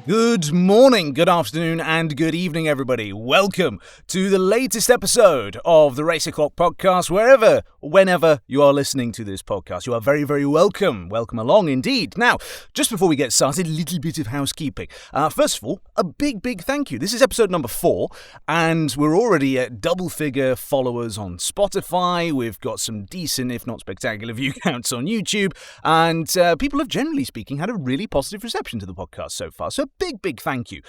Good morning, good afternoon, and good evening, everybody. Welcome to the latest episode of the Race O'Clock podcast, whenever you are listening to this podcast. You are very, very welcome. Welcome along indeed. Now, just before we get started, a little bit of housekeeping. First of all, a big, big thank you. This is episode number 4, and we're already at double-figure followers on Spotify. We've got some decent, if not spectacular, view counts on YouTube, and people have, generally speaking, had a really positive reception to the podcast so far. So big thank you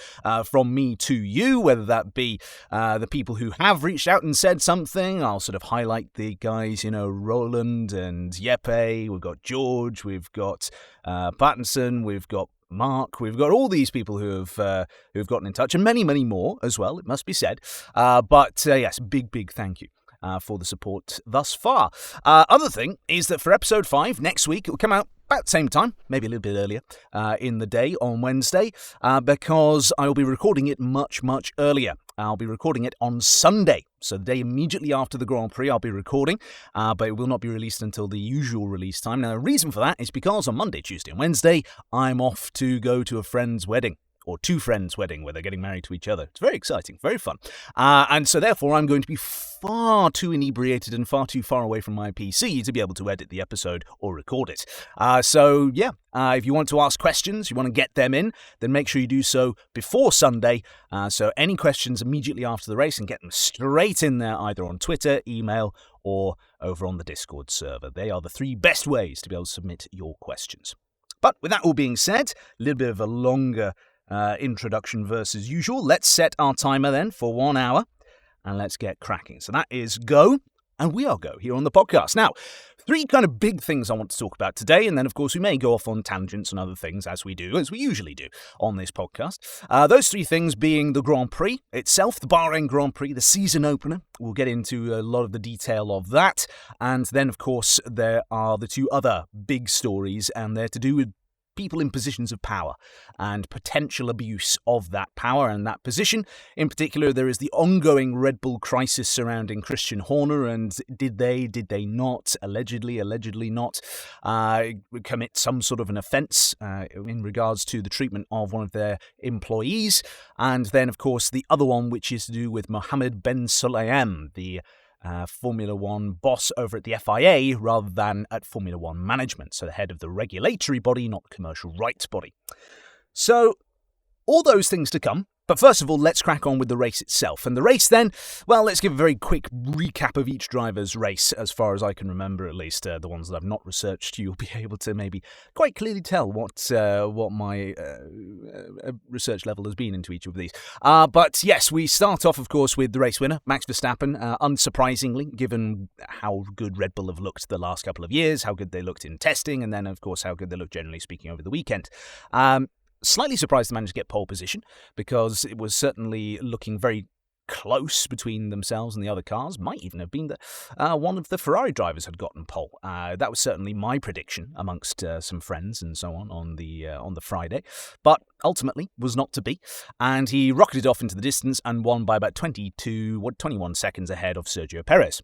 from me to you, whether that be the people who have reached out and said something. I'll sort of highlight the guys, Roland and Yeppe. We've got George, we've got Pattinson, we've got Mark, we've got all these people who've gotten in touch, and many more as well, it must be said. But yes, big thank you for the support thus far. Other thing is that for episode 5 next week, it will come out about the same time, maybe a little bit earlier in the day on Wednesday, because I will be recording it much earlier. I'll be recording it on Sunday, so the day immediately after the Grand Prix I'll be recording, but it will not be released until the usual release time. Now, the reason for that is because on Monday, Tuesday and Wednesday, I'm off to go to a friend's wedding. Or two friends' wedding where they're getting married to each other. It's very exciting, very fun. And so therefore I'm going to be far too inebriated and far too far away from my PC to be able to edit the episode or record it. If you want to ask questions, you want to get them in, then make sure you do so before Sunday. So any questions immediately after the race, and get them straight in there either on Twitter, email, or over on the Discord server. They are the 3 best ways to be able to submit your questions. But with that all being said, a little bit of a longer introduction versus usual. Let's set our timer then for 1 hour and let's get cracking. So that is go, and we are go here on the podcast. Now, 3 kind of big things I want to talk about today, and then of course we may go off on tangents and other things as we usually do on this podcast. Those 3 things being the Grand Prix itself, the Bahrain Grand Prix, the season opener. We'll get into a lot of the detail of that, and then of course there are the 2 other big stories, and they're to do with people in positions of power and potential abuse of that power and that position. In particular, there is the ongoing Red Bull crisis surrounding Christian Horner, and did they not, allegedly not, commit some sort of an offence in regards to the treatment of one of their employees. And then, of course, the other one, which is to do with Mohammed Ben Sulayem, the Formula One boss over at the FIA rather than at Formula One management, so the head of the regulatory body, not the commercial rights body. So, all those things to come. But first of all, let's crack on with the race itself. And the race then, well, let's give a very quick recap of each driver's race, as far as I can remember, at least. The ones that I've not researched, you'll be able to maybe quite clearly tell what my research level has been into each of these. But yes, we start off, of course, with the race winner, Max Verstappen, unsurprisingly, given how good Red Bull have looked the last couple of years, how good they looked in testing, and then, of course, how good they looked generally speaking over the weekend. Slightly surprised they managed to get pole position, because it was certainly looking very close between themselves and the other cars. Might even have been that one of the Ferrari drivers had gotten pole. That was certainly my prediction amongst some friends and so on the Friday, but ultimately was not to be. And he rocketed off into the distance and won by about 21 seconds ahead of Sergio Perez.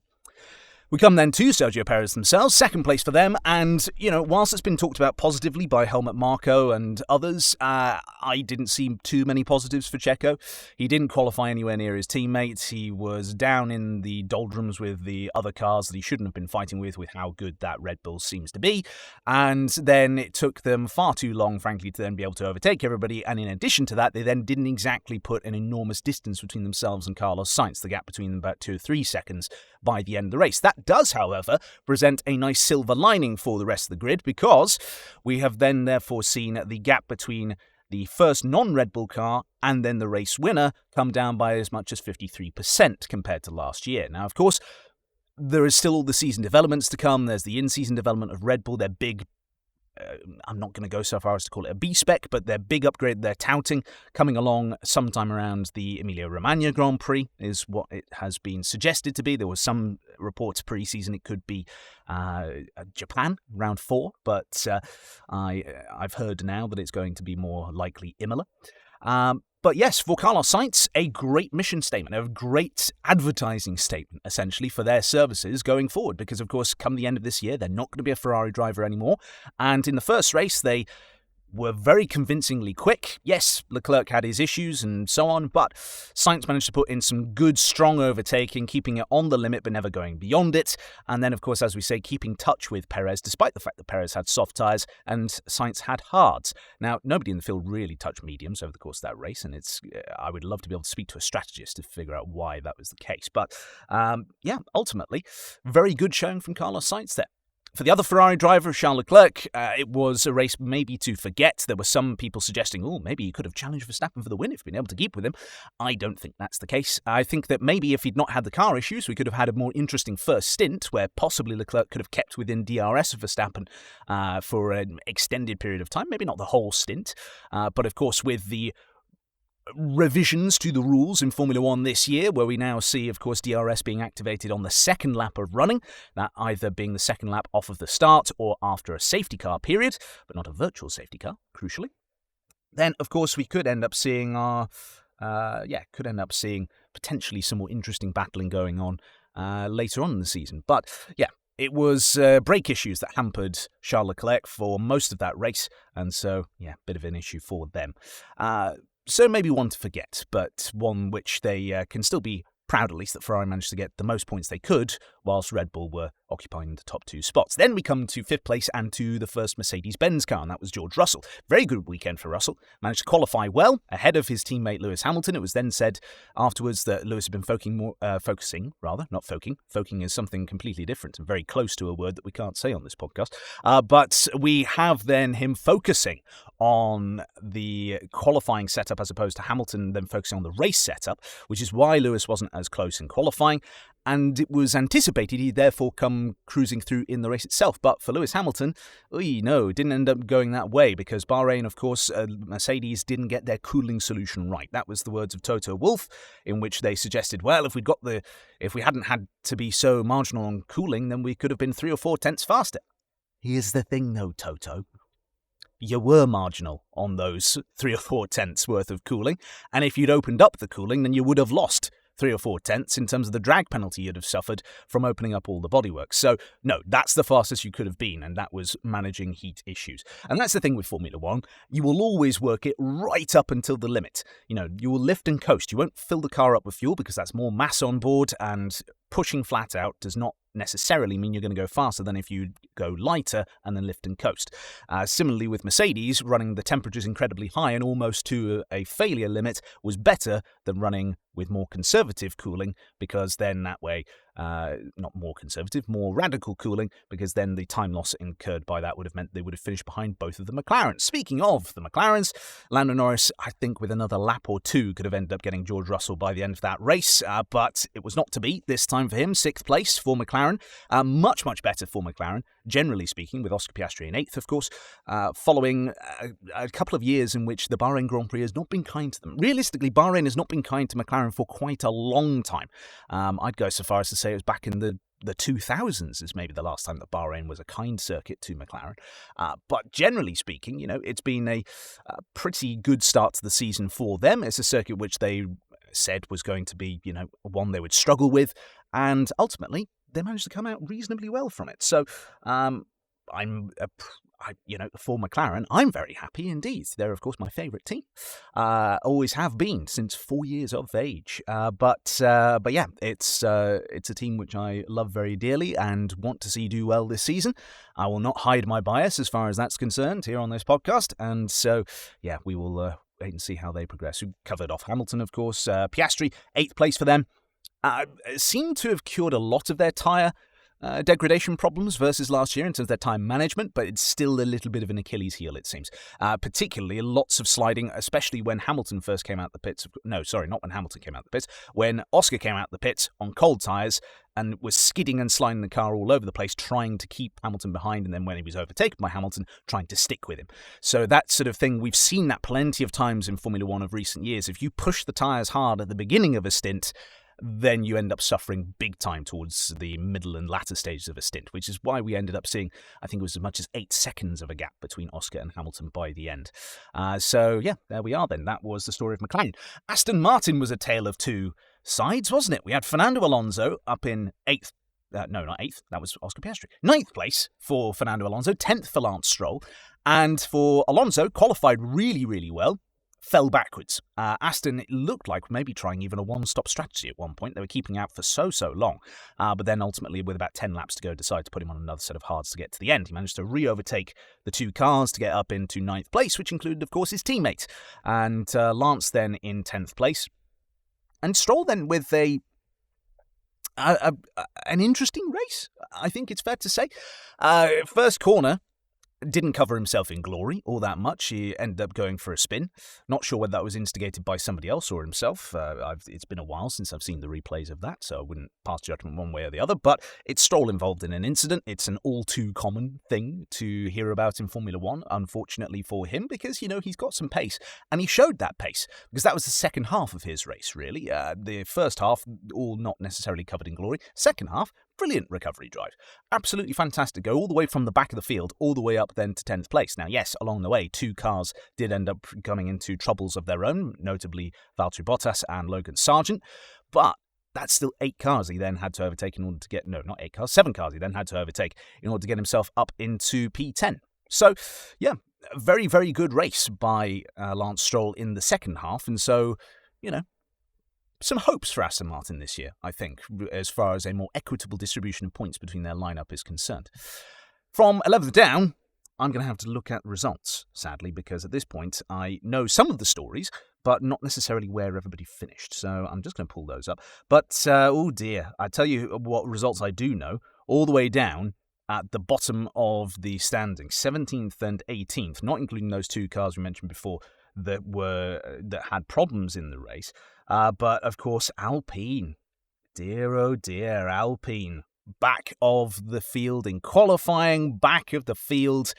We come then to Sergio Perez themselves, second place for them, and, whilst it's been talked about positively by Helmut Marko and others, I didn't see too many positives for Checo. He didn't qualify anywhere near his teammates. He was down in the doldrums with the other cars that he shouldn't have been fighting with how good that Red Bull seems to be, and then it took them far too long, frankly, to then be able to overtake everybody, and in addition to that, they then didn't exactly put an enormous distance between themselves and Carlos Sainz, the gap between them about 2 or 3 seconds by the end of the race. That does, however, present a nice silver lining for the rest of the grid, because we have then therefore seen the gap between the first non-Red Bull car and then the race winner come down by as much as 53% compared to last year. Now, of course, there is still all the season developments to come. There's the in-season development of Red Bull, their big I'm not going to go so far as to call it a B-spec, but their big upgrade they're touting coming along sometime around the Emilia-Romagna Grand Prix is what it has been suggested to be. There was some reports pre-season it could be Japan, round 4, but I've heard now that it's going to be more likely Imola. But yes, for Carlos Sainz, a great mission statement, a great advertising statement, essentially, for their services going forward. Because, of course, come the end of this year, they're not going to be a Ferrari driver anymore. And in the first race, they were very convincingly quick. Yes, Leclerc had his issues and so on, but Sainz managed to put in some good, strong overtaking, keeping it on the limit but never going beyond it. And then, of course, as we say, keeping touch with Perez, despite the fact that Perez had soft tyres and Sainz had hards. Now, nobody in the field really touched mediums over the course of that race, and I would love to be able to speak to a strategist to figure out why that was the case. But, ultimately, very good showing from Carlos Sainz there. For the other Ferrari driver, Charles Leclerc, it was a race maybe to forget. There were some people suggesting, maybe he could have challenged Verstappen for the win if he'd been able to keep with him. I don't think that's the case. I think that maybe if he'd not had the car issues, we could have had a more interesting first stint where possibly Leclerc could have kept within DRS of Verstappen for an extended period of time. Maybe not the whole stint, but of course with the revisions to the rules in Formula One this year, where we now see, of course, DRS being activated on the second lap of running, that either being the second lap off of the start or after a safety car period, but not a virtual safety car, crucially. Then, of course, we could end up seeing potentially some more interesting battling going on later on in the season. But yeah, it was brake issues that hampered Charles Leclerc for most of that race, and so yeah, bit of an issue for them. So maybe one to forget, but one which they can still be proud, at least, that Ferrari managed to get the most points they could, whilst Red Bull were occupying the top two spots. Then we come to fifth place and to the first Mercedes-Benz car, and that was George Russell. Very good weekend for Russell. Managed to qualify well, ahead of his teammate Lewis Hamilton. It was then said afterwards that Lewis had been focusing. Foking is something completely different and very close to a word that we can't say on this podcast. But we have then him focusing on the qualifying setup as opposed to Hamilton then focusing on the race setup, which is why Lewis wasn't as close in qualifying, and it was anticipated he'd therefore come cruising through in the race itself. But for Lewis Hamilton, it didn't end up going that way, because Bahrain, of course, Mercedes didn't get their cooling solution right. That was the words of Toto Wolff, in which they suggested, well, if we hadn't had to be so marginal on cooling, then we could have been 3 or 4 tenths faster. Here's the thing, though, Toto. You were marginal on those 3 or 4 tenths worth of cooling, and if you'd opened up the cooling, then you would have lost 3 or 4 tenths in terms of the drag penalty you'd have suffered from opening up all the bodywork. So, no, that's the fastest you could have been, and that was managing heat issues. And that's the thing with Formula One. You will always work it right up until the limit. You will lift and coast. You won't fill the car up with fuel because that's more mass on board, and pushing flat out does not necessarily mean you're going to go faster than if you go lighter and then lift and coast. Similarly with Mercedes, running the temperatures incredibly high and almost to a failure limit was better than running with more conservative cooling, because then that way, not more conservative, more radical cooling, because then the time loss incurred by that would have meant they would have finished behind both of the McLarens. Speaking of the McLarens, Lando Norris, I think with another lap or two, could have ended up getting George Russell by the end of that race, but it was not to be this time for him. 6th place for McLaren. Much, much better for McLaren, generally speaking, with Oscar Piastri in 8th, of course, following a couple of years in which the Bahrain Grand Prix has not been kind to them. Realistically, Bahrain has not been kind to McLaren for quite a long time. I'd go so far as to say it was back in the 2000s is maybe the last time that Bahrain was a kind circuit to McLaren. But generally speaking, it's been a pretty good start to the season for them. It's a circuit which they said was going to be, one they would struggle with, and ultimately they managed to come out reasonably well from it. So for McLaren, I'm very happy indeed. They're, of course, my favourite team. Always have been since 4 years of age. But yeah, it's a team which I love very dearly and want to see do well this season. I will not hide my bias as far as that's concerned here on this podcast. And so, yeah, we will wait and see how they progress. We covered off Hamilton, of course. Piastri, 8th place for them. Seemed to have cured a lot of their tyre degradation problems versus last year in terms of their time management, but it's still a little bit of an Achilles heel, it seems. Particularly lots of sliding, especially when Hamilton first came out the pits. No, sorry, not when Hamilton came out the pits. When Oscar came out the pits on cold tyres and was skidding and sliding the car all over the place, trying to keep Hamilton behind, and then when he was overtaken by Hamilton, trying to stick with him. So that sort of thing, we've seen that plenty of times in Formula One of recent years. If you push the tyres hard at the beginning of a stint, then you end up suffering big time towards the middle and latter stages of a stint, which is why we ended up seeing, I think it was as much as 8 seconds of a gap between Oscar and Hamilton by the end. So yeah, there we are then. That was the story of McLaren. Aston Martin was a tale of two sides, wasn't it? We had Fernando Alonso up in 8th No, not 8th. That was Oscar Piastri. 9th place for Fernando Alonso. 10th for Lance Stroll. And for Alonso, qualified really, really well. Fell backwards. Aston, it looked like maybe trying even a one-stop strategy at one point. They were keeping out for so long. But then ultimately, with about 10 laps to go, decided to put him on another set of hards to get to the end. He managed to re-overtake the two cars to get up into 9th place, which included, of course, his teammate. And Lance then in 10th place. And Stroll then with an interesting race, I think it's fair to say. First corner, didn't cover himself in glory all that much. He ended up going for a spin. Not sure whether that was instigated by somebody else or himself. It's been a while since I've seen the replays of that, so I wouldn't pass judgment one way or the other. But it's Stroll involved in an incident. It's an all too common thing to hear about in Formula One, unfortunately for him, because, he's got some pace. And he showed that pace, because that was the second half of his race, really. The first half, all not necessarily covered in glory. Second half, brilliant recovery drive. Absolutely fantastic. Go all the way from the back of the field, all the way up then to 10th place. Now, yes, along the way, two cars did end up coming into troubles of their own, notably Valtteri Bottas and Logan Sargent. But that's still 8 cars he then had to overtake in order to get... No, not 8 cars, 7 cars he then had to overtake in order to get himself up into P10. So, yeah, a very, very good race by Lance Stroll in the second half. And so, some hopes for Aston Martin this year, I think, as far as a more equitable distribution of points between their lineup is concerned. From 11th down, I'm going to have to look at results, sadly, because at this point I know some of the stories, but not necessarily where everybody finished. So I'm just going to pull those up. But, oh dear, I tell you what results I do know. All the way down at the bottom of the standings, 17th and 18th, not including those two cars we mentioned before that had problems in the race. But, of course, Alpine. Dear, oh dear, Alpine. Back of the field in qualifying, back of the field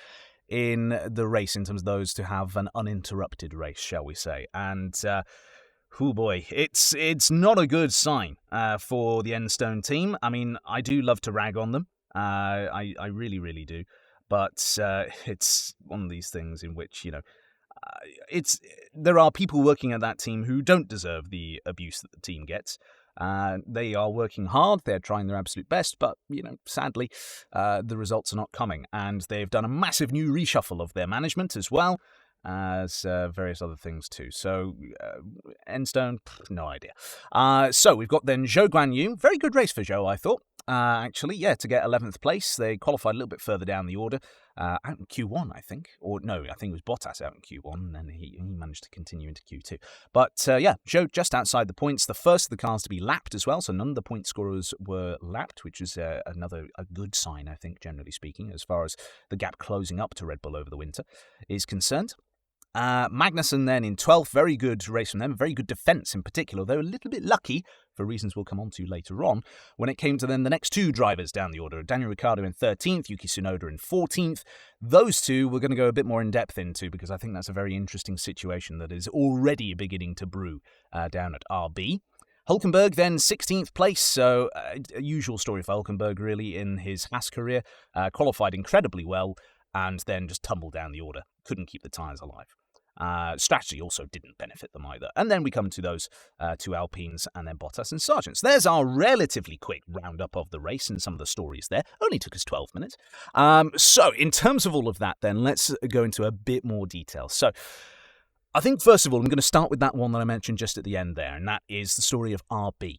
in the race in terms of those to have an uninterrupted race, shall we say. And, oh boy, it's not a good sign for the Enstone team. I mean, I do love to rag on them. I really, really do. But it's one of these things in which, there are people working at that team who don't deserve the abuse that the team gets. They are working hard, they're trying their absolute best, but, sadly, the results are not coming. And they've done a massive new reshuffle of their management as well as various other things too. So, Enstone, no idea. So we've got then Zhou Guanyu. Very good race for Zhou, I thought. Actually, to get 11th place. They qualified a little bit further down the order, out in Q1, I think. Or no, I think it was Bottas out in Q1, and then he managed to continue into Q2. But, Zhou just outside the points, the first of the cars to be lapped as well, so none of the point scorers were lapped, which is a good sign, I think, generally speaking, as far as the gap closing up to Red Bull over the winter is concerned. Magnussen then in 12th, very good race from them, very good defence in particular, though a little bit lucky, for reasons we'll come on to later on, when it came to then the next two drivers down the order. Daniel Ricciardo in 13th, Yuki Tsunoda in 14th. Those two we're going to go a bit more in depth into because I think that's a very interesting situation that is already beginning to brew down at RB. Hulkenberg then 16th place, so a usual story for Hulkenberg really in his Haas career. Qualified incredibly well and then just tumbled down the order. Couldn't keep the tyres alive. Strategy also didn't benefit them either. And then we come to those two Alpines and then Bottas and Sargent. So there's our relatively quick roundup of the race and some of the stories there. Only took us 12 minutes. So in terms of all of that then, let's go into a bit more detail. So I think first of all, I'm going to start with that one that I mentioned just at the end there, and that is the story of RB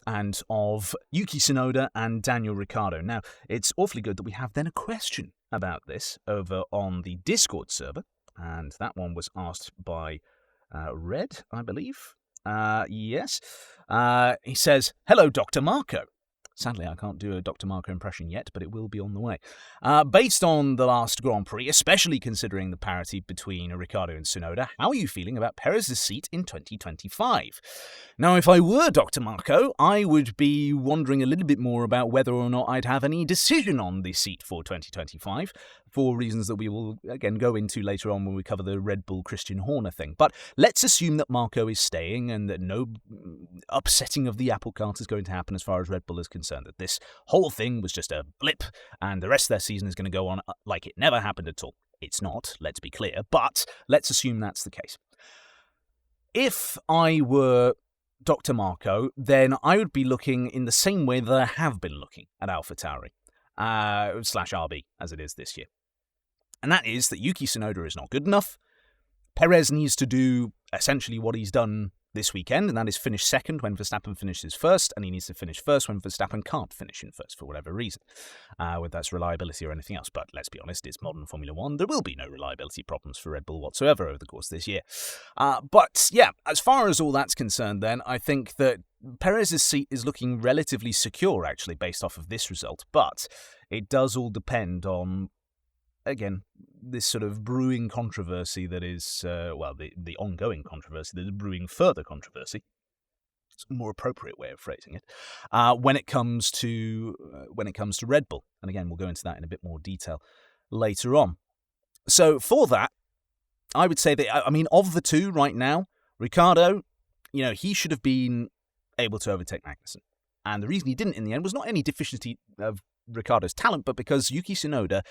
and of Yuki Tsunoda and Daniel Ricciardo. Now, it's awfully good that we have then a question about this over on the Discord server. And that one was asked by Red, I believe. Yes. He says, "Hello, Dr. Marco." Sadly, I can't do a Dr. Marco impression yet, but it will be on the way. Based on the last Grand Prix, especially considering the parity between Ricciardo and Tsunoda, how are you feeling about Perez's seat in 2025? Now, if I were Dr. Marco, I would be wondering a little bit more about whether or not I'd have any decision on the seat for 2025, for reasons that we will, again, go into later on when we cover the Red Bull Christian Horner thing. But let's assume that Marco is staying and that no upsetting of the apple cart is going to happen as far as Red Bull is concerned, that this whole thing was just a blip and the rest of their season is going to go on like it never happened at all. It's not, let's be clear, but let's assume that's the case. If I were Dr. Marco, then I would be looking in the same way that I have been looking at AlphaTauri, slash RB, as it is this year. And that is that Yuki Tsunoda is not good enough. Perez needs to do essentially what he's done this weekend, and that is finish second when Verstappen finishes first, and he needs to finish first when Verstappen can't finish in first for whatever reason, whether that's reliability or anything else. But let's be honest, it's modern Formula One. There will be no reliability problems for Red Bull whatsoever over the course of this year. But yeah, as far as all that's concerned, then I think that Perez's seat is looking relatively secure, actually, based off of this result. But it does all depend on, again, this sort of brewing controversy that is, the ongoing controversy that is brewing further controversy. It's a more appropriate way of phrasing it. When it comes to Red Bull, and again, we'll go into that in a bit more detail later on. So for that, I would say that, of the two right now, Ricciardo, he should have been able to overtake Magnussen. And the reason he didn't in the end was not any deficiency of Ricciardo's talent, but because Yuki Tsunoda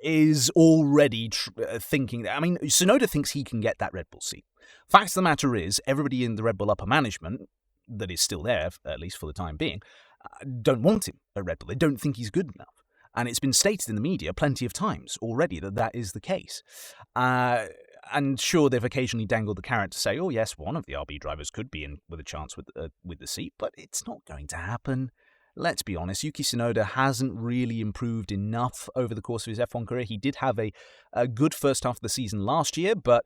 is already thinking that. Tsunoda thinks he can get that Red Bull seat. Fact of the matter is, everybody in the Red Bull upper management, that is still there, at least for the time being, don't want him at Red Bull. They don't think he's good enough. And it's been stated in the media plenty of times already that that is the case. And sure, they've occasionally dangled the carrot to say, oh yes, one of the RB drivers could be in with a chance with the seat, but it's not going to happen. Let's be honest, Yuki Tsunoda hasn't really improved enough over the course of his F1 career. He did have a good first half of the season last year, but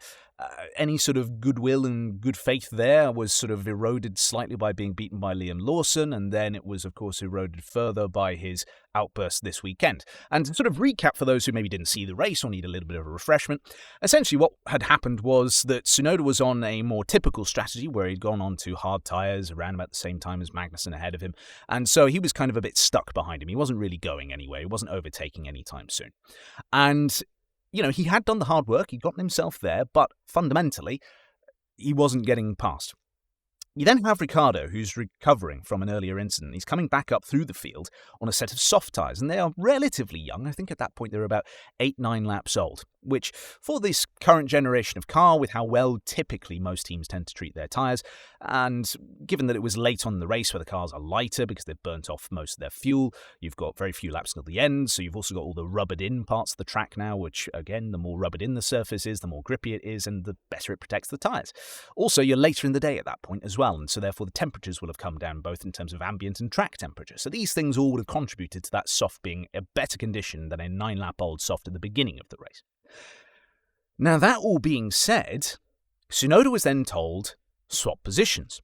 any sort of goodwill and good faith there was sort of eroded slightly by being beaten by Liam Lawson, and then it was, of course, eroded further by his outburst this weekend. And to sort of recap for those who maybe didn't see the race or need a little bit of a refreshment, essentially what had happened was that Tsunoda was on a more typical strategy where he'd gone on to hard tyres around about the same time as Magnussen ahead of him, and so he was kind of a bit stuck behind him. He wasn't really going anywhere. He wasn't overtaking anytime soon. And he had done the hard work, he'd gotten himself there, but fundamentally, he wasn't getting past. You then have Ricciardo, who's recovering from an earlier incident. He's coming back up through the field on a set of soft tyres, and they are relatively young. I think at that point they're about 8-9 laps old, which for this current generation of car, with how well typically most teams tend to treat their tyres, and given that it was late on in the race where the cars are lighter because they've burnt off most of their fuel, you've got very few laps until the end, so you've also got all the rubbered-in parts of the track now, which, again, the more rubbered-in the surface is, the more grippy it is, and the better it protects the tyres. Also, you're later in the day at that point as well, and so therefore the temperatures will have come down both in terms of ambient and track temperature. So these things all would have contributed to that soft being a better condition than a 9-lap-old soft at the beginning of the race. Now, that all being said, Tsunoda was then told, swap positions.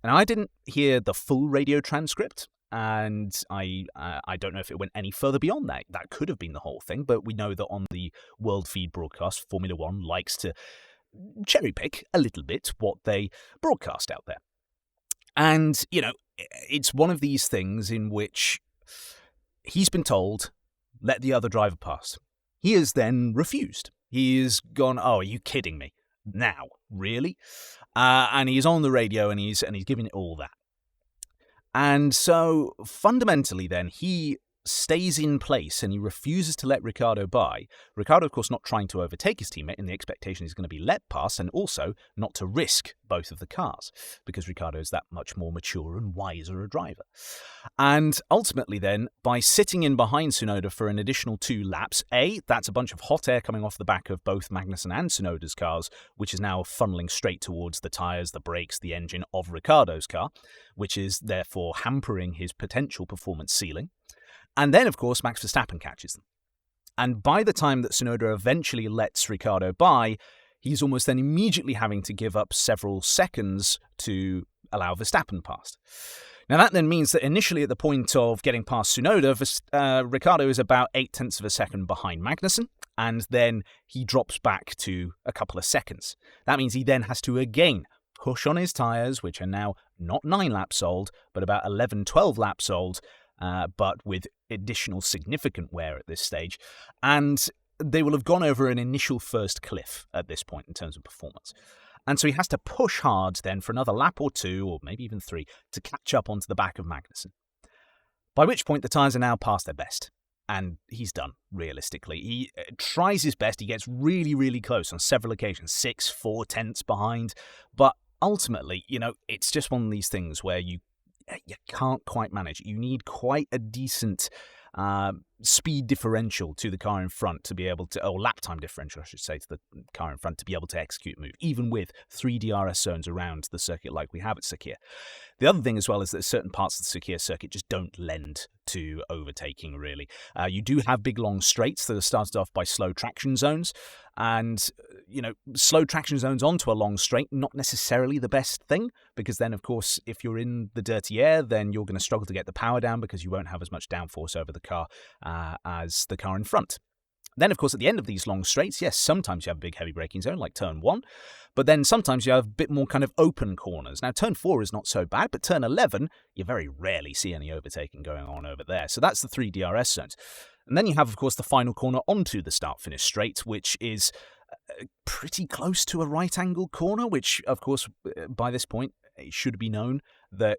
And I didn't hear the full radio transcript, and I don't know if it went any further beyond that. That could have been the whole thing, but we know that on the World Feed broadcast, Formula One likes to cherry-pick a little bit what they broadcast out there. And, it's one of these things in which he's been told, let the other driver pass. He has then refused. He has gone, oh, are you kidding me? Now? Really? And he's on the radio and he's giving it all that. And so, fundamentally then, he stays in place and he refuses to let Ricciardo by. Ricciardo, of course, not trying to overtake his teammate in the expectation he's going to be let past, and also not to risk both of the cars, because Ricciardo is that much more mature and wiser a driver. And ultimately then, by sitting in behind Tsunoda for an additional 2 laps, that's a bunch of hot air coming off the back of both Magnussen and Tsunoda's cars, which is now funneling straight towards the tyres, the brakes, the engine of Ricciardo's car, which is therefore hampering his potential performance ceiling. And then, of course, Max Verstappen catches them. And by the time that Tsunoda eventually lets Ricciardo by, he's almost then immediately having to give up several seconds to allow Verstappen past. Now, that then means that initially at the point of getting past Tsunoda, Ricciardo is about 0.8 of a second behind Magnussen, and then he drops back to a couple of seconds. That means he then has to again push on his tyres, which are now not 9 laps old, but about 11, 12 laps old, but with additional significant wear at this stage. And they will have gone over an initial first cliff at this point in terms of performance. And so he has to push hard then for another lap or 2, or maybe even 3, to catch up onto the back of Magnussen. By which point the tyres are now past their best. And he's done, realistically. He tries his best. He gets really, really close on several occasions, 6, 4 tenths behind. But ultimately, it's just one of these things where you can't quite manage. You need quite a decent speed differential to the car in front to be able to, or lap time differential, I should say, to the car in front to be able to execute a move, even with 3 DRS zones around the circuit like we have at Sakhir. The other thing as well is that certain parts of the Sakhir circuit just don't lend to overtaking, really. You do have big, long straights that are started off by slow traction zones, and, slow traction zones onto a long straight, not necessarily the best thing, because then, of course, if you're in the dirty air, then you're going to struggle to get the power down because you won't have as much downforce over the car as the car in front. Then, of course, at the end of these long straights, yes, sometimes you have a big heavy braking zone, like turn 1, but then sometimes you have a bit more kind of open corners. Now, turn 4 is not so bad, but turn 11, you very rarely see any overtaking going on over there. So that's the 3 DRS zones. And then you have, of course, the final corner onto the start-finish straight, which is pretty close to a right-angle corner, which, of course, by this point, it should be known that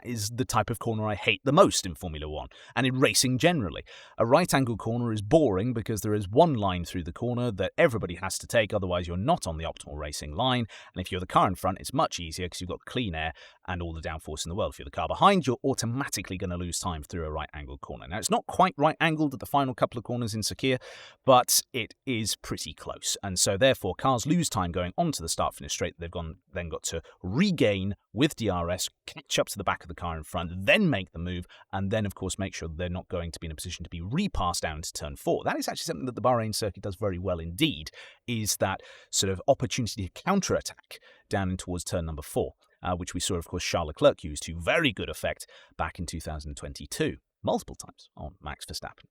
is the type of corner I hate the most in Formula 1, and in racing generally. A right-angle corner is boring because there is one line through the corner that everybody has to take, otherwise you're not on the optimal racing line, and if you're the car in front, it's much easier because you've got clean air and all the downforce in the world. If you're the car behind, you're automatically going to lose time through a right-angle corner. Now, it's not quite right-angled at the final couple of corners in Sakhir, but it is pretty close, and so therefore cars lose time going onto the start-finish straight. They've then got to regain with DRS, catch up to the back of the car in front, then make the move, and then, of course, make sure they're not going to be in a position to be repassed down to turn 4. That is actually something that the Bahrain circuit does very well indeed, is that sort of opportunity to counter-attack down in towards turn number 4, which we saw, of course, Charles Leclerc use to very good effect back in 2022, multiple times on Max Verstappen.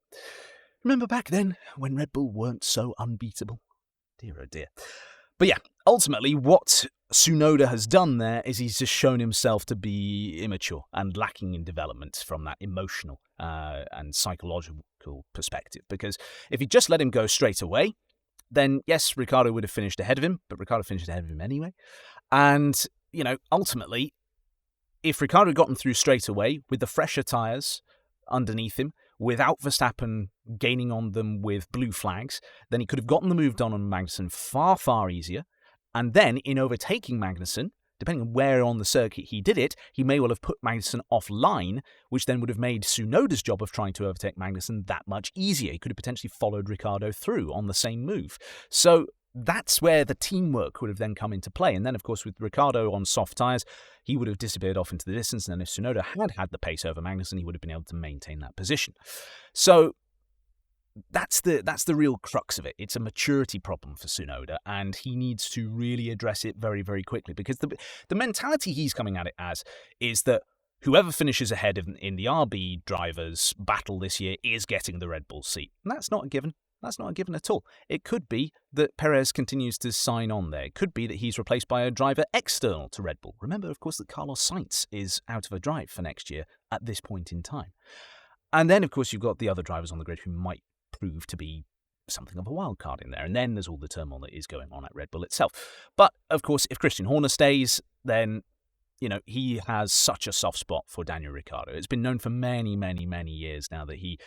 Remember back then when Red Bull weren't so unbeatable? Dear oh dear. But yeah, ultimately what Tsunoda has done there is he's just shown himself to be immature and lacking in development from that emotional and psychological perspective. Because if he just let him go straight away, then yes, Ricciardo would have finished ahead of him, but Ricciardo finished ahead of him anyway. And, ultimately, if Ricciardo had gotten through straight away with the fresher tyres underneath him, without Verstappen gaining on them with blue flags, then he could have gotten the move done on Magnussen far, far easier. And then, in overtaking Magnussen, depending on where on the circuit he did it, he may well have put Magnussen offline, which then would have made Tsunoda's job of trying to overtake Magnussen that much easier. He could have potentially followed Ricciardo through on the same move. So that's where the teamwork would have then come into play. And then, of course, with Ricciardo on soft tyres, he would have disappeared off into the distance. And then if Tsunoda had the pace over Magnussen, he would have been able to maintain that position. So that's the real crux of it. It's a maturity problem for Tsunoda, and he needs to really address it very, very quickly, because the mentality he's coming at it as is that whoever finishes ahead in the RB drivers' battle this year is getting the Red Bull seat. And that's not a given. That's not a given at all. It could be that Perez continues to sign on there. It could be that he's replaced by a driver external to Red Bull. Remember, of course, that Carlos Sainz is out of a drive for next year at this point in time. And then, of course, you've got the other drivers on the grid who might prove to be something of a wild card in there. And then there's all the turmoil that is going on at Red Bull itself. But, of course, if Christian Horner stays, then he has such a soft spot for Daniel Ricciardo. It's been known for many, many, many years now that he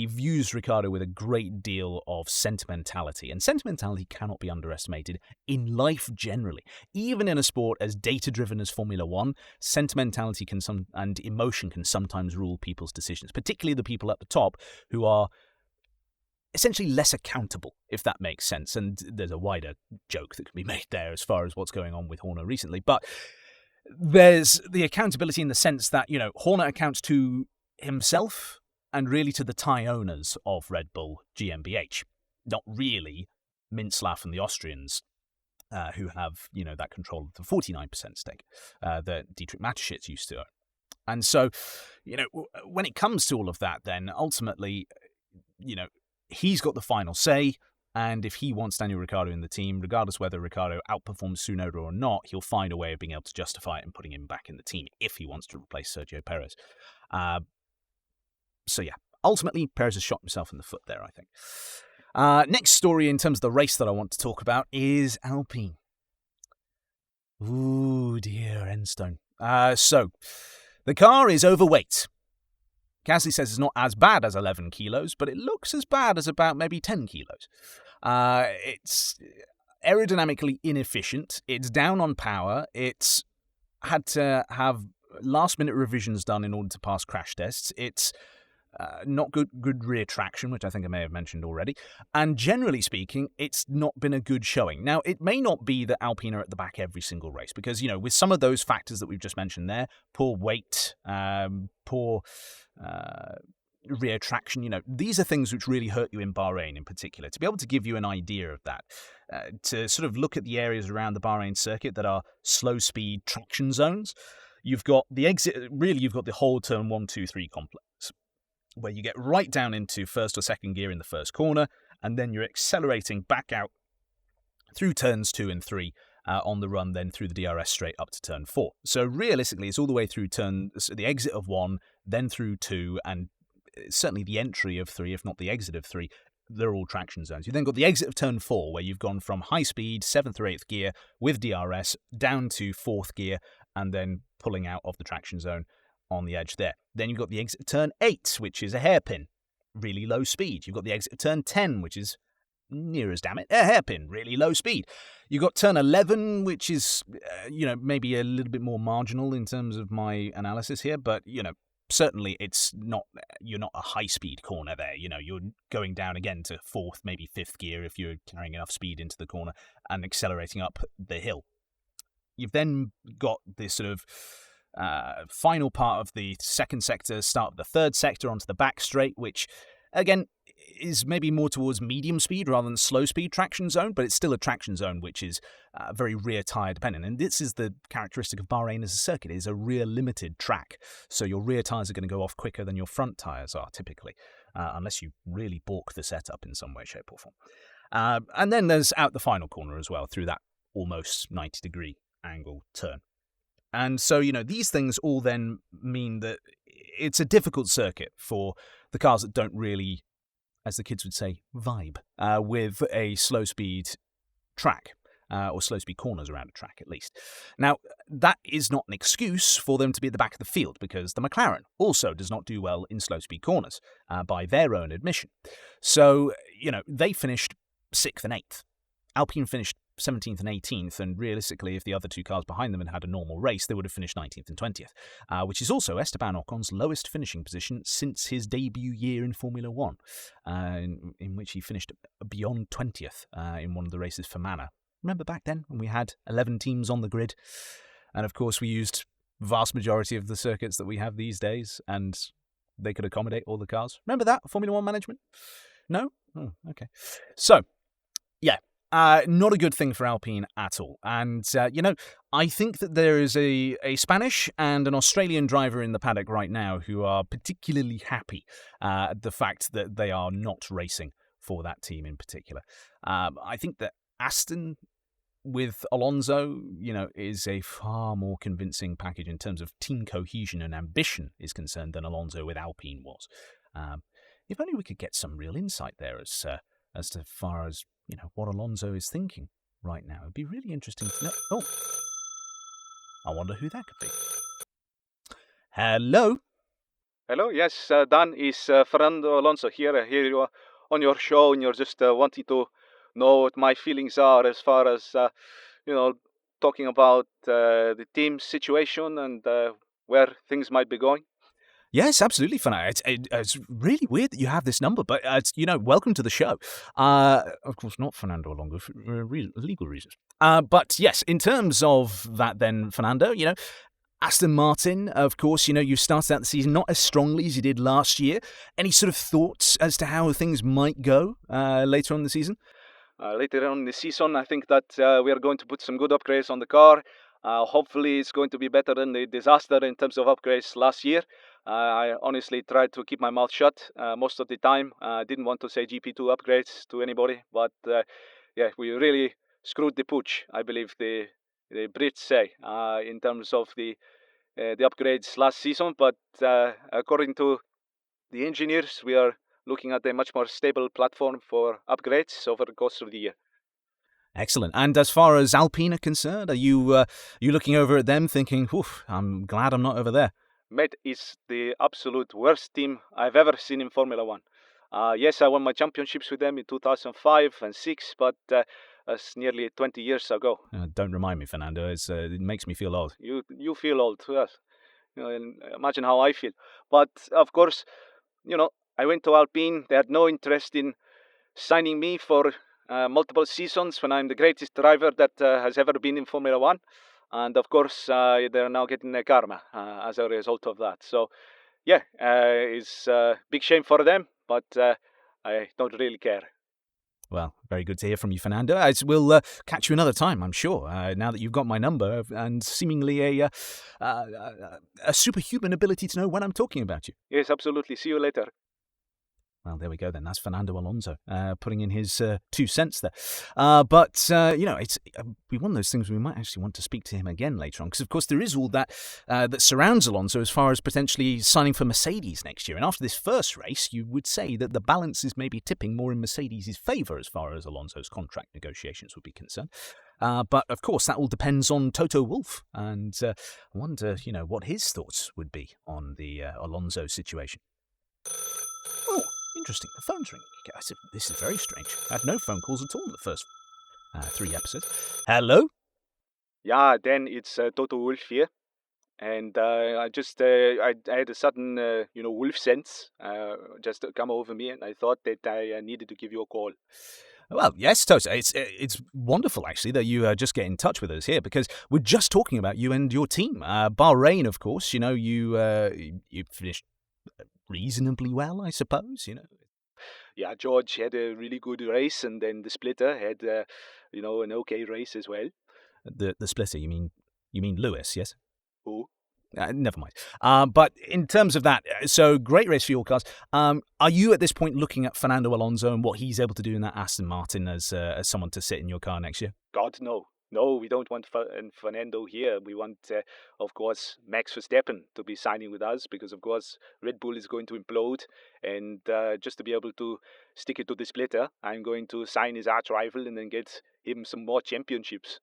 views Ricciardo with a great deal of sentimentality. And sentimentality cannot be underestimated in life generally. Even in a sport as data-driven as Formula 1, sentimentality and emotion can sometimes rule people's decisions, particularly the people at the top who are essentially less accountable, if that makes sense. And there's a wider joke that can be made there as far as what's going on with Horner recently. But there's the accountability in the sense that, Horner accounts to himself and really to the tie owners of Red Bull GmbH, not really Mintzlaff and the Austrians, who have, that control of the 49% stake that Dietrich Mateschitz used to own. And so, when it comes to all of that, then ultimately, he's got the final say. And if he wants Daniel Ricciardo in the team, regardless whether Ricciardo outperforms Tsunoda or not, he'll find a way of being able to justify it and putting him back in the team if he wants to replace Sergio Perez. So yeah, ultimately, Perez has shot himself in the foot there, I think. Next story in terms of the race that I want to talk about is Alpine. Ooh, dear, Enstone. So, the car is overweight. Gasly says it's not as bad as 11 kilos, but it looks as bad as about maybe 10 kilos. aerodynamically inefficient. It's down on power. It's had to have last-minute revisions done in order to pass crash tests. It's not good rear traction, which I think I may have mentioned already. And generally speaking, it's not been a good showing. Now, it may not be that Alpine are at the back every single race because, with some of those factors that we've just mentioned there, poor weight, poor rear traction, these are things which really hurt you in Bahrain in particular. To be able to give you an idea of that, to sort of look at the areas around the Bahrain circuit that are slow-speed traction zones, you've got the exit, really you've got the whole turn 1, 2, 3 complex, where you get right down into first or second gear in the first corner, and then you're accelerating back out through turns 2 and 3 on the run, then through the DRS straight up to turn 4. So realistically, it's all the way through the exit of 1, then through 2, and certainly the entry of 3, if not the exit of 3. They're all traction zones. You then got the exit of turn 4, where you've gone from high speed, 7th or 8th gear with DRS, down to 4th gear, and then pulling out of the traction zone on the edge there. Then you've got the exit of turn 8, which is a hairpin, really low speed. You've got the exit of turn 10, which is near as damn it, a hairpin, really low speed. You've got turn 11, which is, maybe a little bit more marginal in terms of my analysis here, but, certainly you're not a high-speed corner there. You're going down again to 4th, maybe 5th gear if you're carrying enough speed into the corner and accelerating up the hill. You've then got this sort of final part of the second sector, start of the third sector onto the back straight, which, again, is maybe more towards medium speed rather than slow speed traction zone, but it's still a traction zone which is very rear tyre dependent. And this is the characteristic of Bahrain as a circuit. It is a rear limited track. So your rear tyres are going to go off quicker than your front tyres are typically, unless you really balk the setup in some way, shape or form. And then there's out the final corner as well through that almost 90-degree angle turn. And so, these things all then mean that it's a difficult circuit for the cars that don't really, as the kids would say, vibe with a slow-speed track, or slow-speed corners around a track at least. Now, that is not an excuse for them to be at the back of the field, because the McLaren also does not do well in slow-speed corners, by their own admission. So, they finished 6th and 8th. Alpine finished 17th and 18th, and realistically, if the other two cars behind them had had a normal race, they would have finished 19th and 20th, which is also Esteban Ocon's lowest finishing position since his debut year in Formula One, in which he finished beyond 20th in one of the races for Manor. Remember back then when we had 11 teams on the grid, and of course we used vast majority of the circuits that we have these days, and they could accommodate all the cars. Remember that, Formula One management? No? Oh, okay. So, yeah. Not a good thing for Alpine at all. And, I think that there is a Spanish and an Australian driver in the paddock right now who are particularly happy at the fact that they are not racing for that team in particular. I think that Aston with Alonso, is a far more convincing package in terms of team cohesion and ambition is concerned than Alonso with Alpine was. If only we could get some real insight there as to far as what Alonso is thinking right now. It'd be really interesting to know. Oh, I wonder who that could be. Hello? Hello, yes, Dan, is Fernando Alonso here. I hear you on your show and you're just wanting to know what my feelings are as far as, talking about the team situation and where things might be going. Yes, absolutely, Fernando. It's really weird that you have this number, but welcome to the show. Of course, not Fernando Alonso for legal reasons. But yes, in terms of that, then Fernando, Aston Martin, of course, you started out the season not as strongly as you did last year. Any sort of thoughts as to how things might go later on in the season? Later on in the season, I think that we are going to put some good upgrades on the car. Hopefully, it's going to be better than the disaster in terms of upgrades last year. I honestly tried to keep my mouth shut most of the time. I didn't want to say GP2 upgrades to anybody, but we really screwed the pooch, I believe the Brits say, in terms of the upgrades last season. But according to the engineers, we are looking at a much more stable platform for upgrades over the course of the year. Excellent. And as far as Alpine are concerned, are you looking over at them thinking, "Oof, I'm glad I'm not over there"? Mate, is the absolute worst team I've ever seen in Formula One. Yes, I won my championships with them in 2005 and 6, but That's nearly 20 years ago. Don't remind me, Fernando. It makes me feel old. You feel old, yes. And imagine how I feel. But of course, I went to Alpine. They had no interest in signing me for multiple seasons when I'm the greatest driver that has ever been in Formula One. And of course, they're now getting their karma as a result of that. So, yeah, it's a big shame for them, but I don't really care. Well, very good to hear from you, Fernando. We'll catch you another time, I'm sure, now that you've got my number and seemingly a superhuman ability to know when I'm talking about you. Yes, absolutely. See you later. Well, there we go then. That's Fernando Alonso putting in his 2 cents there. But it's one of those things we might actually want to speak to him again later on, because, of course, there is all that that surrounds Alonso as far as potentially signing for Mercedes next year. And after this first race, you would say that the balance is maybe tipping more in Mercedes' favour as far as Alonso's contract negotiations would be concerned. But, of course, that all depends on Toto Wolff. And I wonder, what his thoughts would be on the Alonso situation. Oh, interesting. The phone's ringing. This is very strange. I had no phone calls at all in the first 3 episodes. Hello? Yeah, then it's Toto Wolff here. And I had a sudden, wolf sense just come over me, and I thought that I needed to give you a call. Well, yes, Toto. It's wonderful, actually, that you just get in touch with us here, because we're just talking about you and your team. Bahrain, of course, you finished reasonably well, I suppose, Yeah, George had a really good race, and then the splitter had, an okay race as well. The splitter, you mean Lewis, yes? Who? Never mind. But in terms of that, so great race for your cars. Are you at this point looking at Fernando Alonso and what he's able to do in that Aston Martin as someone to sit in your car next year? God, no. No, we don't want Fernando here. We want, of course, Max Verstappen to be signing with us because, of course, Red Bull is going to implode. And just to be able to stick it to the splitter, I'm going to sign his arch rival and then get him some more championships.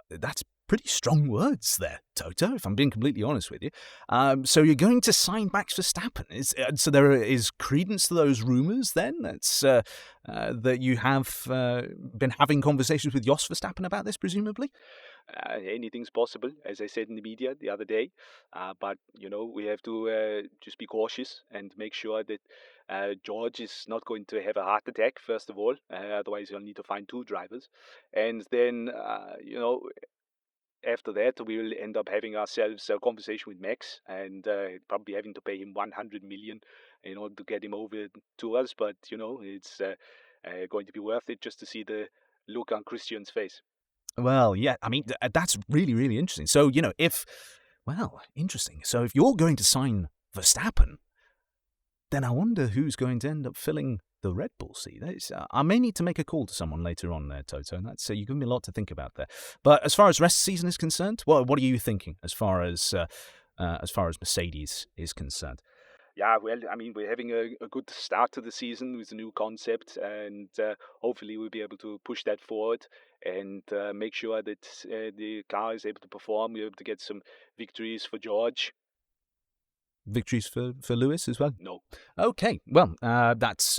That's pretty strong words there, Toto, if I'm being completely honest with you. So you're going to sign Max Verstappen. So there is credence to those rumours then? That's that you have been having conversations with Jos Verstappen about this, presumably? Anything's possible, as I said in the media the other day. But, we have to just be cautious and make sure that George is not going to have a heart attack, first of all. Otherwise, you'll need to find 2 drivers. And then, after that, we will end up having ourselves a conversation with Max and probably having to pay him 100 million in order to get him over to us. But, it's going to be worth it just to see the look on Christian's face. Well, yeah, I mean, that's really, really interesting. So, interesting. So if you're going to sign Verstappen, then I wonder who's going to end up filling the Red Bull seat. I may need to make a call to someone later on there, Toto. And that's you've given me a lot to think about there. But as far as rest of the season is concerned, what are you thinking as far as Mercedes is concerned? Yeah, well, I mean, we're having a good start to the season with a new concept, and hopefully we'll be able to push that forward and make sure that the car is able to perform. We're able to get some victories for George. Victories for Lewis as well? No. Okay, well, that's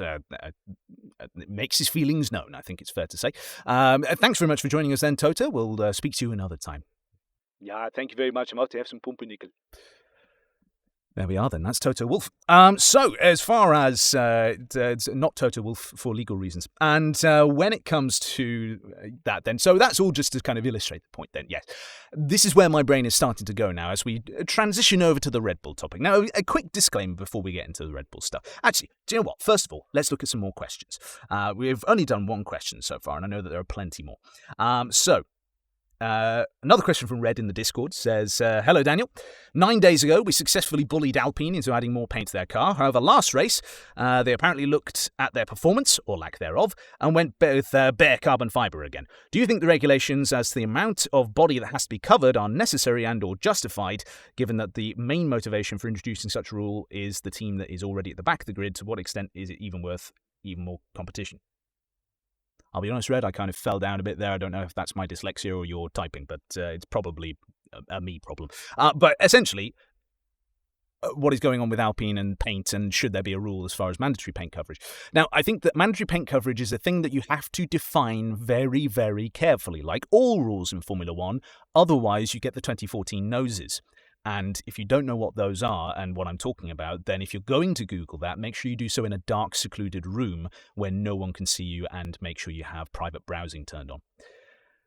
makes his feelings known, I think it's fair to say. Thanks very much for joining us then, Toto. We'll speak to you another time. Yeah, thank you very much. I'm out to have some pumpernickel. There we are then, that's Toto Wolff. So, as far as not Toto Wolff for legal reasons, and when it comes to that then, so that's all just to kind of illustrate the point then, yes. This is where my brain is starting to go now as we transition over to the Red Bull topic. Now, a quick disclaimer before we get into the Red Bull stuff. Actually, do you know what? First of all, let's look at some more questions. We've only done 1 question so far, and I know that there are plenty more. Another question from Red in the Discord says, hello Daniel, 9 days ago we successfully bullied Alpine into adding more paint to their car. However, last race they apparently looked at their performance, or lack thereof, and went with bare carbon fibre again. Do you think the regulations as to the amount of body that has to be covered are necessary and or justified, given that the main motivation for introducing such a rule is the team that is already at the back of the grid? To what extent is it even worth even more competition? I'll be honest, Red, I kind of fell down a bit there. I don't know if that's my dyslexia or your typing, but it's probably a me problem. But essentially, what is going on with Alpine and paint, and should there be a rule as far as mandatory paint coverage. Now, I think that mandatory paint coverage is a thing that you have to define very, very carefully, like all rules in Formula One. Otherwise, you get the 2014 noses. And if you don't know what those are and what I'm talking about, then if you're going to Google that, make sure you do so in a dark, secluded room where no one can see you, and make sure you have private browsing turned on.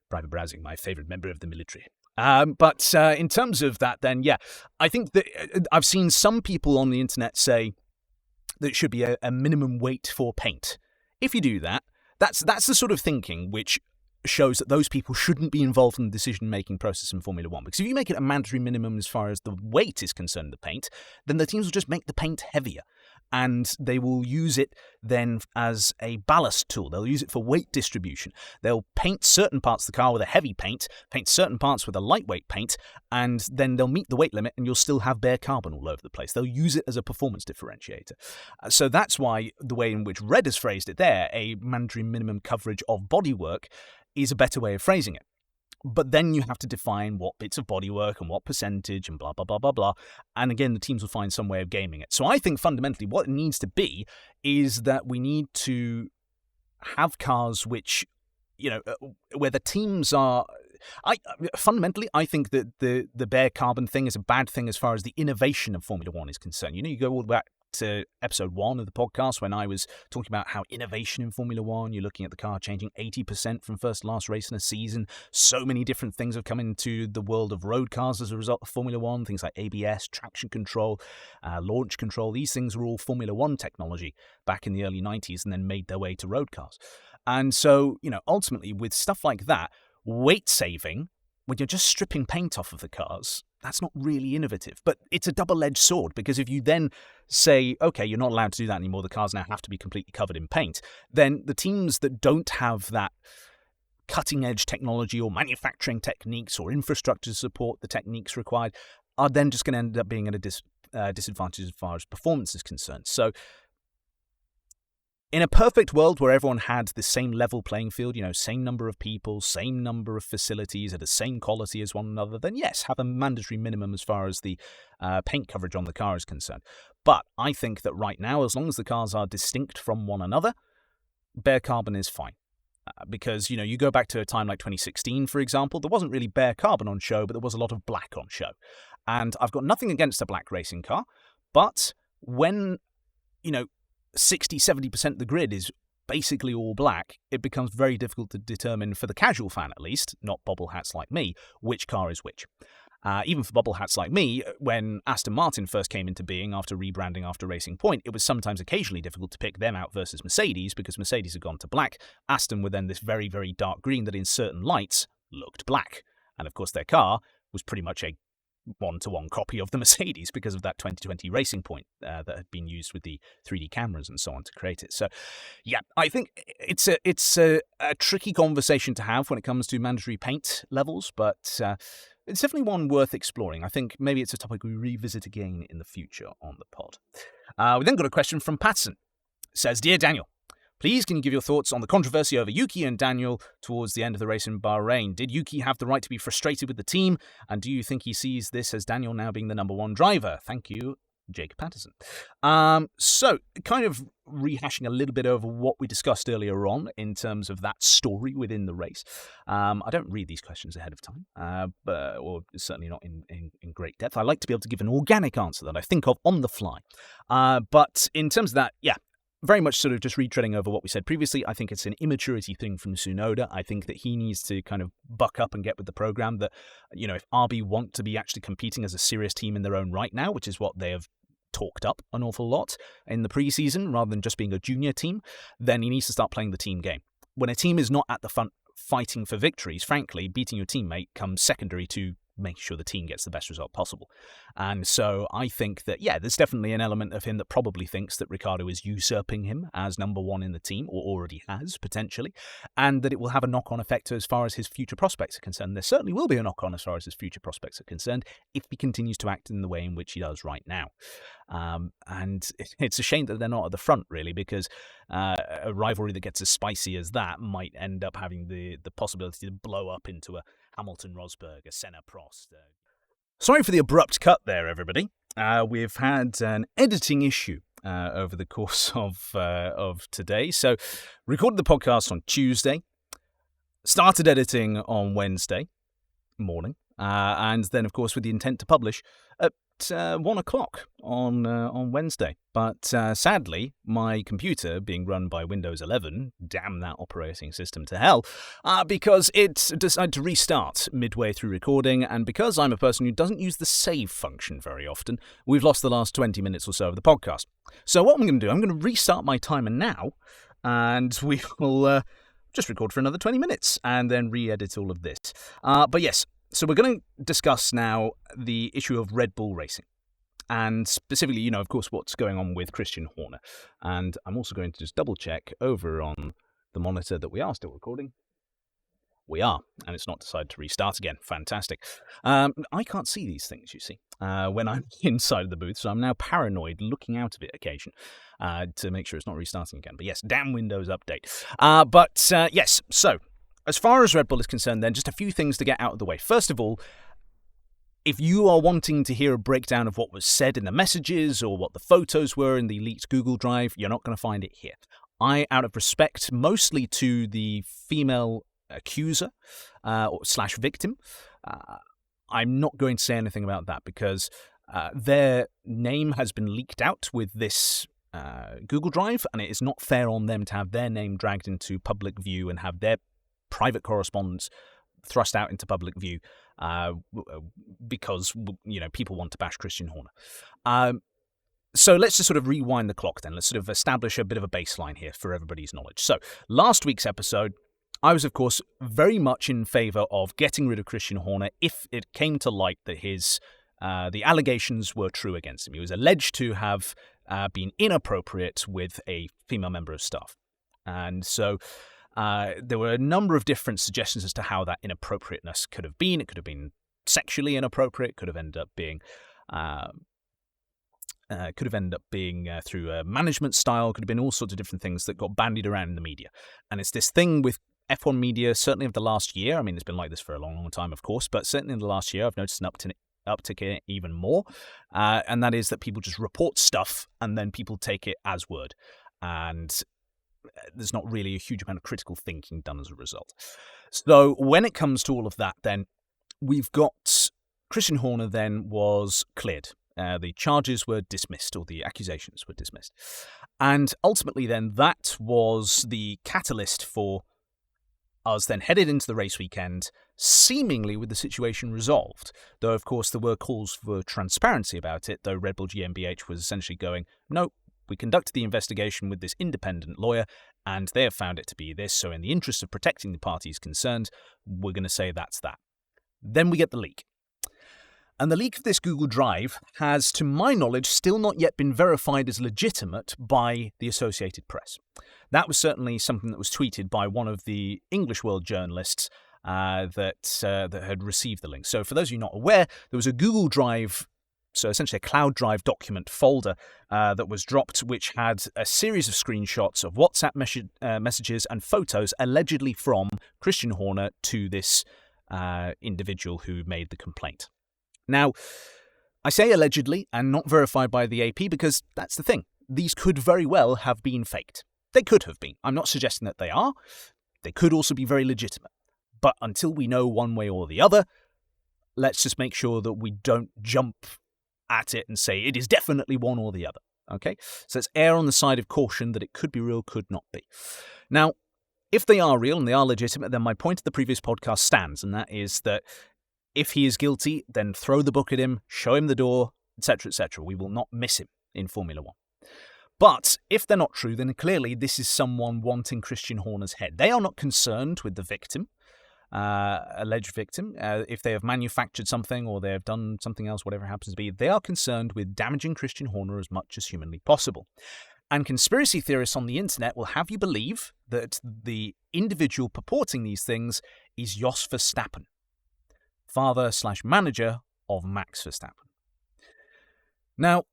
Private browsing, my favorite member of the military. But in terms of that, then, yeah, I think that I've seen some people on the internet say that it should be a minimum weight for paint. If you do that, that's the sort of thinking which shows that those people shouldn't be involved in the decision-making process in Formula One. Because if you make it a mandatory minimum as far as the weight is concerned, the paint, then the teams will just make the paint heavier. And they will use it then as a ballast tool. They'll use it for weight distribution. They'll paint certain parts of the car with a heavy paint certain parts with a lightweight paint, and then they'll meet the weight limit and you'll still have bare carbon all over the place. They'll use it as a performance differentiator. So that's why the way in which Red has phrased it there, a mandatory minimum coverage of bodywork, is a better way of phrasing it. But then you have to define what bits of bodywork and what percentage and blah, blah, blah, blah, blah. And again, the teams will find some way of gaming it. So I think fundamentally what it needs to be is that we need to have cars which, where the teams are... Fundamentally, I think that the bare carbon thing is a bad thing as far as the innovation of Formula One is concerned. You go all the way back to episode 1 of the podcast when I was talking about how innovation in Formula One, you're looking at the car changing 80% from first to last race in a season. So many different things have come into the world of road cars as a result of Formula One, things like ABS, traction control, launch control. These things were all Formula One technology back in the early 90s and then made their way to road cars. And so, ultimately with stuff like that, weight saving, when you're just stripping paint off of the cars, that's not really innovative. But it's a double-edged sword, because if you then say, okay, you're not allowed to do that anymore, the cars now have to be completely covered in paint, then the teams that don't have that cutting-edge technology or manufacturing techniques or infrastructure to support the techniques required are then just going to end up being at a disadvantage as far as performance is concerned. So in a perfect world where everyone had the same level playing field, same number of people, same number of facilities at the same quality as one another, then yes, have a mandatory minimum as far as the paint coverage on the car is concerned. But I think that right now, as long as the cars are distinct from one another, bare carbon is fine. Because, you go back to a time like 2016, for example, there wasn't really bare carbon on show, but there was a lot of black on show. And I've got nothing against a black racing car, but when, 60-70% of the grid is basically all black, it becomes very difficult to determine, for the casual fan at least, not bobble hats like me, which car is which. Even for bobble hats like me, when Aston Martin first came into being after rebranding after Racing Point, it was sometimes occasionally difficult to pick them out versus Mercedes, because Mercedes had gone to black. Aston were then this very, very dark green that in certain lights looked black. And of course their car was pretty much a one-to-one copy of the Mercedes because of that 2020 Racing Point that had been used with the 3D cameras and so on to create it. So, yeah, I think it's a tricky conversation to have when it comes to mandatory paint levels, but it's definitely one worth exploring. I think maybe it's a topic we revisit again in the future on the pod. We then got a question from Patson. It says, Dear Daniel, please, can you give your thoughts on the controversy over Yuki and Daniel towards the end of the race in Bahrain? Did Yuki have the right to be frustrated with the team? And do you think he sees this as Daniel now being the number one driver? Thank you, Jake Patterson. So, kind of rehashing a little bit over what we discussed earlier on in terms of that story within the race. I don't read these questions ahead of time, or certainly not in great depth. I like to be able to give an organic answer that I think of on the fly. But in terms of that, yeah, very much sort of just retreading over what we said previously. I think it's an immaturity thing from Tsunoda. I think that he needs to kind of buck up and get with the program that, if RB want to be actually competing as a serious team in their own right now, which is what they have talked up an awful lot in the preseason, rather than just being a junior team, then he needs to start playing the team game. When a team is not at the front fighting for victories, frankly, beating your teammate comes secondary to making sure the team gets the best result possible. And so I think that, yeah, there's definitely an element of him that probably thinks that Ricciardo is usurping him as number one in the team, or already has, potentially, and that it will have a knock-on effect as far as his future prospects are concerned. There certainly will be a knock-on as far as his future prospects are concerned if he continues to act in the way in which he does right now. And it's a shame that they're not at the front, really, because a rivalry that gets as spicy as that might end up having the possibility to blow up into a Hamilton-Rosberg, a Senna-Prost. Sorry for the abrupt cut there, everybody. We've had an editing issue over the course of today. So, recorded the podcast on Tuesday, started editing on Wednesday morning, and then, of course, with the intent to publish at 1 o'clock on Wednesday. But sadly, my computer, being run by Windows 11, damn that operating system to hell, because it decided to restart midway through recording, and because I'm a person who doesn't use the save function very often, we've lost the last 20 minutes or so of the podcast. So what I'm going to do, I'm going to restart my timer now, and we will just record for another 20 minutes, and then re-edit all of this. But yes, so we're going to discuss now the issue of Red Bull Racing. And specifically, of course, what's going on with Christian Horner. And I'm also going to just double check over on the monitor that we are still recording. We are, and it's not decided to restart again. Fantastic. I can't see these things, you see, when I'm inside of the booth, so I'm now paranoid looking out of it occasion to make sure it's not restarting again. But yes, damn Windows Update. Yes, so as far as Red Bull is concerned, then, just a few things to get out of the way. First of all, if you are wanting to hear a breakdown of what was said in the messages or what the photos were in the leaked Google Drive, you're not going to find it here. Out of respect, mostly to the female accuser / victim, I'm not going to say anything about that because their name has been leaked out with this Google Drive, and it is not fair on them to have their name dragged into public view and have their private correspondence thrust out into public view because people want to bash Christian Horner. So let's just sort of rewind the clock then. Let's sort of establish a bit of a baseline here for everybody's knowledge. So last week's episode, I was, of course, very much in favour of getting rid of Christian Horner if it came to light that the allegations were true against him. He was alleged to have been inappropriate with a female member of staff. And so there were a number of different suggestions as to how that inappropriateness could have been. It could have been sexually inappropriate. It could have ended up being through a management style. Could have been all sorts of different things that got bandied around in the media. And it's this thing with F1 media, certainly of the last year. I mean, it's been like this for a long, long time, of course, but certainly in the last year, I've noticed an uptick in it even more. And that is that people just report stuff and then people take it as word. And there's not really a huge amount of critical thinking done as a result. So when it comes to all of that, then we've got Christian Horner then was cleared. The charges were dismissed, or the accusations were dismissed. And ultimately then that was the catalyst for us then headed into the race weekend, seemingly with the situation resolved. Though, of course, there were calls for transparency about it, though Red Bull GmbH was essentially going, no, we conducted the investigation with this independent lawyer, and they have found it to be this, so in the interest of protecting the parties concerned, we're going to say that's that. Then we get the leak. And the leak of this Google Drive has, to my knowledge, still not yet been verified as legitimate by the Associated Press. That was certainly something that was tweeted by one of the English World journalists that had received the link. So for those of you not aware, there was a Google Drive, so essentially a cloud drive document folder that was dropped, which had a series of screenshots of WhatsApp messages and photos allegedly from Christian Horner to this individual who made the complaint. Now, I say allegedly and not verified by the AP because that's the thing. These could very well have been faked. They could have been. I'm not suggesting that they are. They could also be very legitimate. But until we know one way or the other, let's just make sure that we don't jump at it and say it is definitely one or the other. Okay? So let's err on the side of caution that it could be real, could not be. Now, if they are real and they are legitimate, then my point of the previous podcast stands, and that is that if he is guilty, then throw the book at him, show him the door, etc., etc. We will not miss him in Formula One. But if they're not true, then clearly this is someone wanting Christian Horner's head. They are not concerned with the victim, alleged victim. If they have manufactured something or they have done something else, whatever it happens to be, they are concerned with damaging Christian Horner as much as humanly possible. And conspiracy theorists on the internet will have you believe that the individual purporting these things is Jos Verstappen, father/manager of Max Verstappen. Now,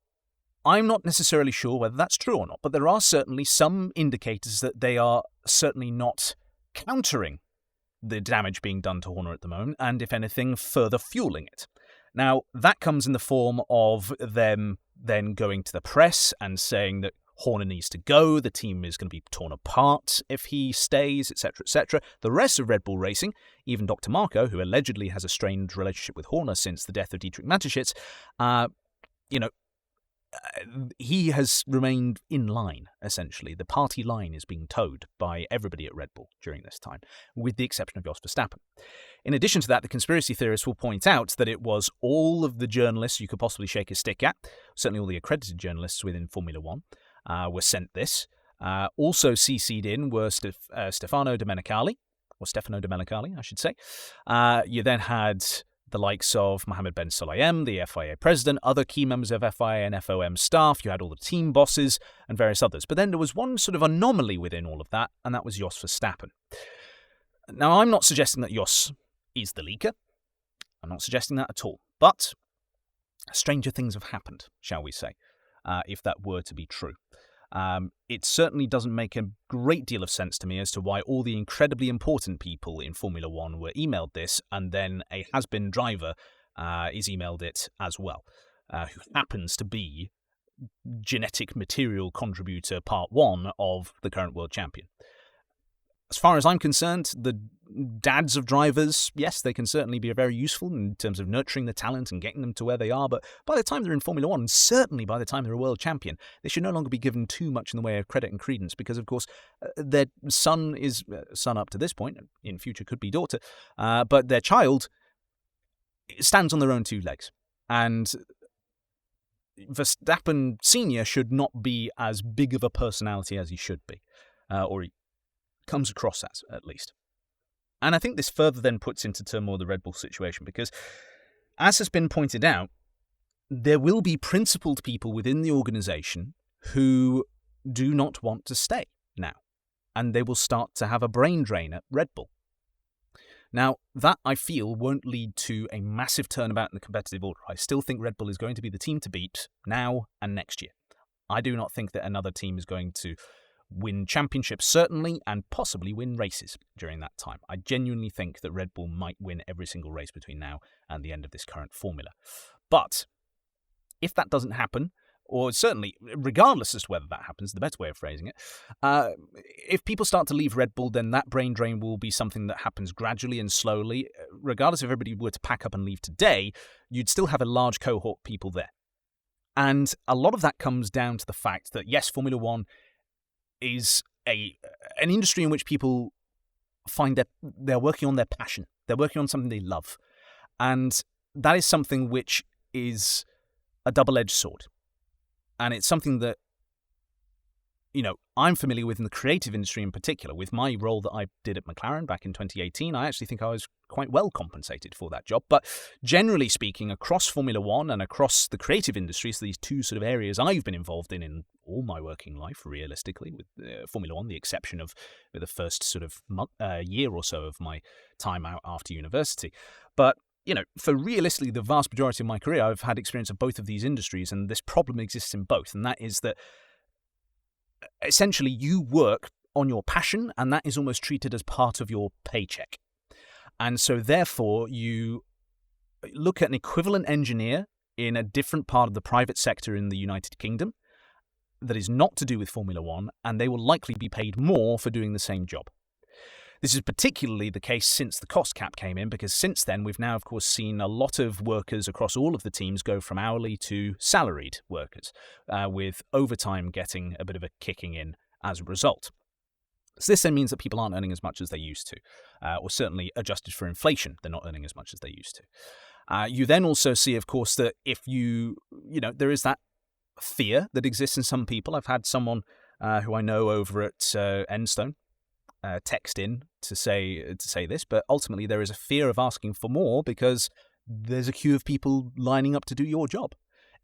I'm not necessarily sure whether that's true or not, but there are certainly some indicators that they are certainly not countering the damage being done to Horner at the moment, and if anything, further fueling it. Now, that comes in the form of them then going to the press and saying that Horner needs to go, the team is going to be torn apart if he stays, etc., etc. The rest of Red Bull Racing, even Dr. Marko, who allegedly has a strained relationship with Horner since the death of Dietrich Mateschitz, he has remained in line, essentially. The party line is being towed by everybody at Red Bull during this time, with the exception of Jos Verstappen. In addition to that, the conspiracy theorists will point out that it was all of the journalists you could possibly shake a stick at, certainly all the accredited journalists within Formula One, were sent this. Also CC'd in were Stefano Domenicali, I should say. You then had the likes of Mohammed Ben Sulayem, the FIA president, other key members of FIA and FOM staff. You had all the team bosses and various others. But then there was one sort of anomaly within all of that, and that was Jos Verstappen. Now, I'm not suggesting that Jos is the leaker. I'm not suggesting that at all. But stranger things have happened, shall we say, if that were to be true. It certainly doesn't make a great deal of sense to me as to why all the incredibly important people in Formula One were emailed this, and then a has-been driver is emailed it as well, who happens to be genetic material contributor part 1 of the current world champion. As far as I'm concerned, the dads of drivers, yes, they can certainly be very useful in terms of nurturing the talent and getting them to where they are, but by the time they're in Formula One, and certainly by the time they're a world champion, they should no longer be given too much in the way of credit and credence, because, of course, their son up to this point, in future could be daughter, but their child stands on their own 2 legs. And Verstappen Sr. should not be as big of a personality as he should be, or he comes across as, at least. And I think this further then puts into turmoil the Red Bull situation, because, as has been pointed out, there will be principled people within the organisation who do not want to stay now, and they will start to have a brain drain at Red Bull. Now, that, I feel, won't lead to a massive turnabout in the competitive order. I still think Red Bull is going to be the team to beat now and next year. I do not think that another team is going to win championships, certainly, and possibly win races during that time. I genuinely think that Red Bull might win every single race between now and the end of this current formula. But if that doesn't happen, or certainly, regardless as to whether that happens, the better way of phrasing it, if people start to leave Red Bull, then that brain drain will be something that happens gradually and slowly. Regardless if everybody were to pack up and leave today, you'd still have a large cohort of people there. And a lot of that comes down to the fact that, yes, Formula One is an industry in which people find that they're working on their passion. They're working on something they love. And that is something which is a double-edged sword. And it's something that, I'm familiar with in the creative industry in particular. With my role that I did at McLaren back in 2018, I actually think I was quite well compensated for that job. But generally speaking, across Formula One and across the creative industries, these 2 sort of areas I've been involved in all my working life, realistically, with Formula One, the exception of the first sort of year or so of my time out after university. But for realistically the vast majority of my career, I've had experience of both of these industries, and this problem exists in both, and that is that essentially you work on your passion, and that is almost treated as part of your paycheck. And so therefore you look at an equivalent engineer in a different part of the private sector in the United Kingdom that is not to do with Formula One, and they will likely be paid more for doing the same job. This is particularly the case since the cost cap came in, because since then we've now, of course, seen a lot of workers across all of the teams go from hourly to salaried workers, with overtime getting a bit of a kicking in as a result. So this then means that people aren't earning as much as they used to, or certainly adjusted for inflation, they're not earning as much as they used to. You then also see, of course, that if there is that fear that exists in some people. I've had someone who I know over at Enstone text in to say this, but ultimately there is a fear of asking for more because there's a queue of people lining up to do your job.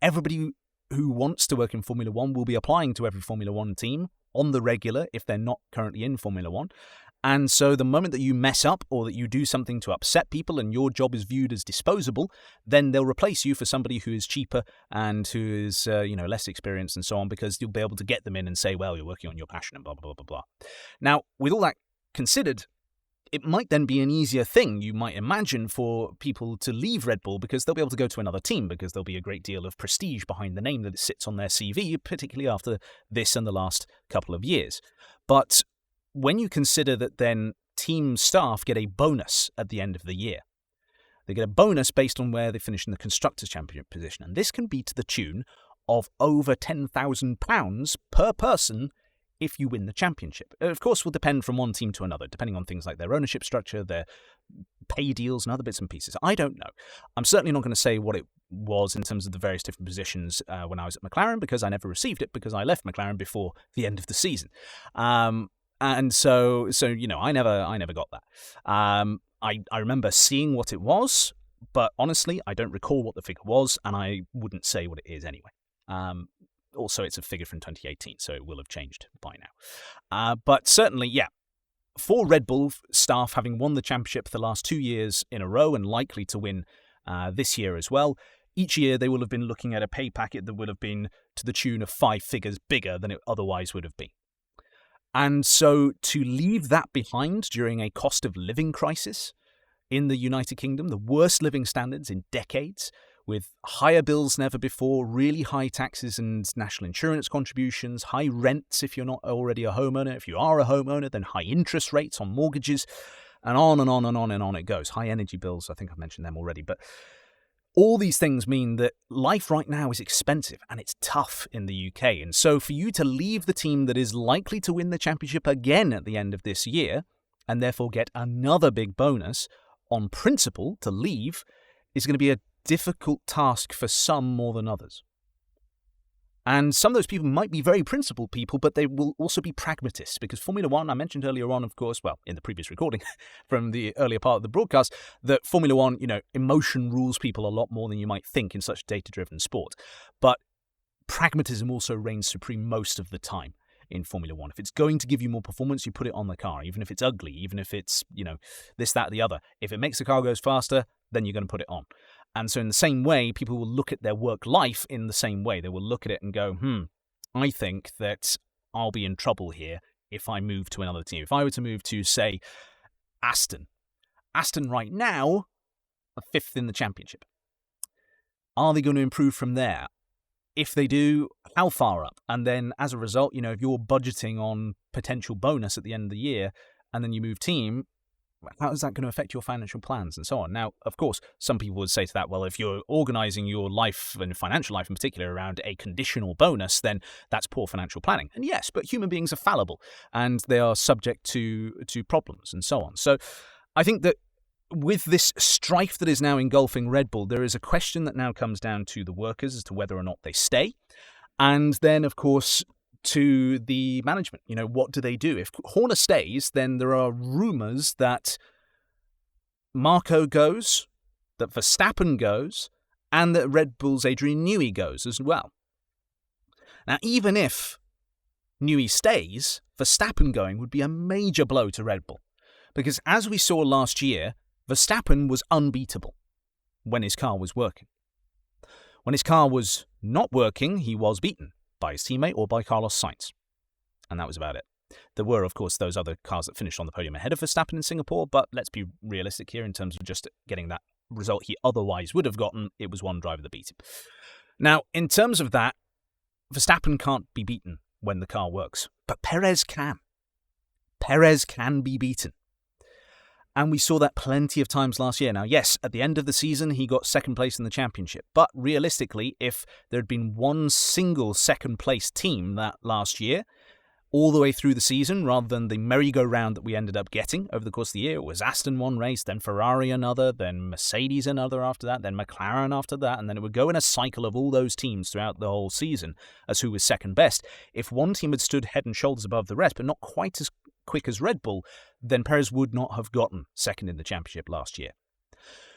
Everybody who wants to work in Formula One will be applying to every Formula One team on the regular if they're not currently in Formula One. And so the moment that you mess up or that you do something to upset people and your job is viewed as disposable, then they'll replace you for somebody who is cheaper and who is less experienced and so on, because you'll be able to get them in and say, well, you're working on your passion and blah, blah, blah, blah, blah. Now, with all that considered, it might then be an easier thing, you might imagine, for people to leave Red Bull because they'll be able to go to another team because there'll be a great deal of prestige behind the name that it sits on their CV, particularly after this and the last couple of years. But when you consider that then team staff get a bonus at the end of the year, they get a bonus based on where they finish in the Constructors' Championship position, and this can be to the tune of over £10,000 per person if you win the championship. Of course, will depend from one team to another, depending on things like their ownership structure, their pay deals, and other bits and pieces. I don't know. I'm certainly not going to say what it was in terms of the various different positions when I was at McLaren, because I never received it because I left McLaren before the end of the season. And so I never got that. I remember seeing what it was, but honestly, I don't recall what the figure was, and I wouldn't say what it is anyway. Also, it's a figure from 2018, so it will have changed by now. But certainly, yeah, for Red Bull staff having won the championship the last 2 years in a row and likely to win this year as well, each year they will have been looking at a pay packet that would have been to the tune of 5 figures bigger than it otherwise would have been. And so to leave that behind during a cost of living crisis in the United Kingdom, the worst living standards in decades, with higher bills than ever before, really high taxes and national insurance contributions, high rents if you're not already a homeowner. If you are a homeowner, then high interest rates on mortgages, and on and on and on and on it goes. High energy bills, I think I've mentioned them already. But all these things mean that life right now is expensive and it's tough in the UK. And so for you to leave the team that is likely to win the championship again at the end of this year, and therefore get another big bonus on principle to leave, is going to be a difficult task for some more than others. And some of those people might be very principled people, but they will also be pragmatists, because Formula One, I mentioned earlier on, of course, well, in the previous recording from the earlier part of the broadcast, that Formula One, emotion rules people a lot more than you might think in such a data-driven sport. But pragmatism also reigns supreme most of the time in Formula One. If it's going to give you more performance, you put it on the car, even if it's ugly, even if it's, this, that, the other. If it makes the car goes faster, then you're going to put it on. And so in the same way, people will look at their work life in the same way. They will look at it and go, I think that I'll be in trouble here if I move to another team. If I were to move to, say, Aston right now are 5th in the championship. Are they going to improve from there? If they do, how far up? And then as a result, if you're budgeting on potential bonus at the end of the year and then you move team, how is that going to affect your financial plans and so on? Now, of course, some people would say to that, well, if you're organising your life and financial life in particular around a conditional bonus, then that's poor financial planning. And yes, but human beings are fallible and they are subject to problems and so on. So I think that with this strife that is now engulfing Red Bull, there is a question that now comes down to the workers as to whether or not they stay. And then, of course, to the management, what do they do? If Horner stays, then there are rumours that Marco goes, that Verstappen goes, and that Red Bull's Adrian Newey goes as well. Now, even if Newey stays, Verstappen going would be a major blow to Red Bull. Because as we saw last year, Verstappen was unbeatable when his car was working. When his car was not working, he was beaten by his teammate or by Carlos Sainz. And that was about it. There were, of course, those other cars that finished on the podium ahead of Verstappen in Singapore, but let's be realistic here in terms of just getting that result he otherwise would have gotten. It was one driver that beat him. Now, in terms of that, Verstappen can't be beaten when the car works, but Perez can. Perez can be beaten. And we saw that plenty of times last year. Now, yes, at the end of the season, he got second place in the championship. But realistically, if there had been one single second place team that last year, all the way through the season, rather than the merry-go-round that we ended up getting over the course of the year, it was Aston one race, then Ferrari another, then Mercedes another after that, then McLaren after that, and then it would go in a cycle of all those teams throughout the whole season as who was second best. If one team had stood head and shoulders above the rest, but not quite as quick as Red Bull, then Perez would not have gotten second in the championship last year.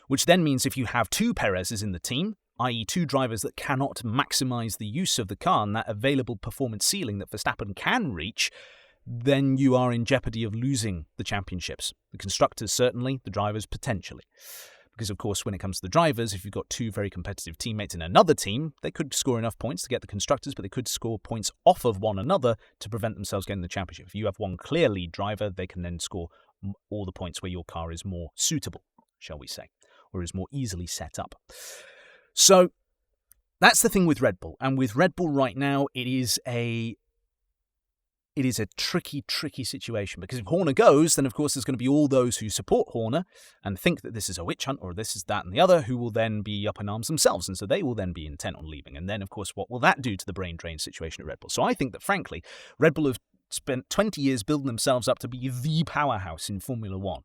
Which then means if you have two Perez's in the team, i.e. two drivers that cannot maximise the use of the car and that available performance ceiling that Verstappen can reach, then you are in jeopardy of losing the championships. The constructors certainly, the drivers potentially. Because, of course, when it comes to the drivers, if you've got two very competitive teammates in another team, they could score enough points to get the constructors, but they could score points off of one another to prevent themselves getting the championship. If you have one clear lead driver, they can then score all the points where your car is more suitable, shall we say, or is more easily set up. So that's the thing with Red Bull. And with Red Bull right now, it is a tricky situation, because if Horner goes, then of course there's going to be all those who support Horner and think that this is a witch hunt or this is that and the other, who will then be up in arms themselves, and so they will then be intent on leaving. And then of course what will that do to the brain drain situation at Red Bull? So I think that frankly Red Bull have spent 20 years building themselves up to be the powerhouse in Formula One,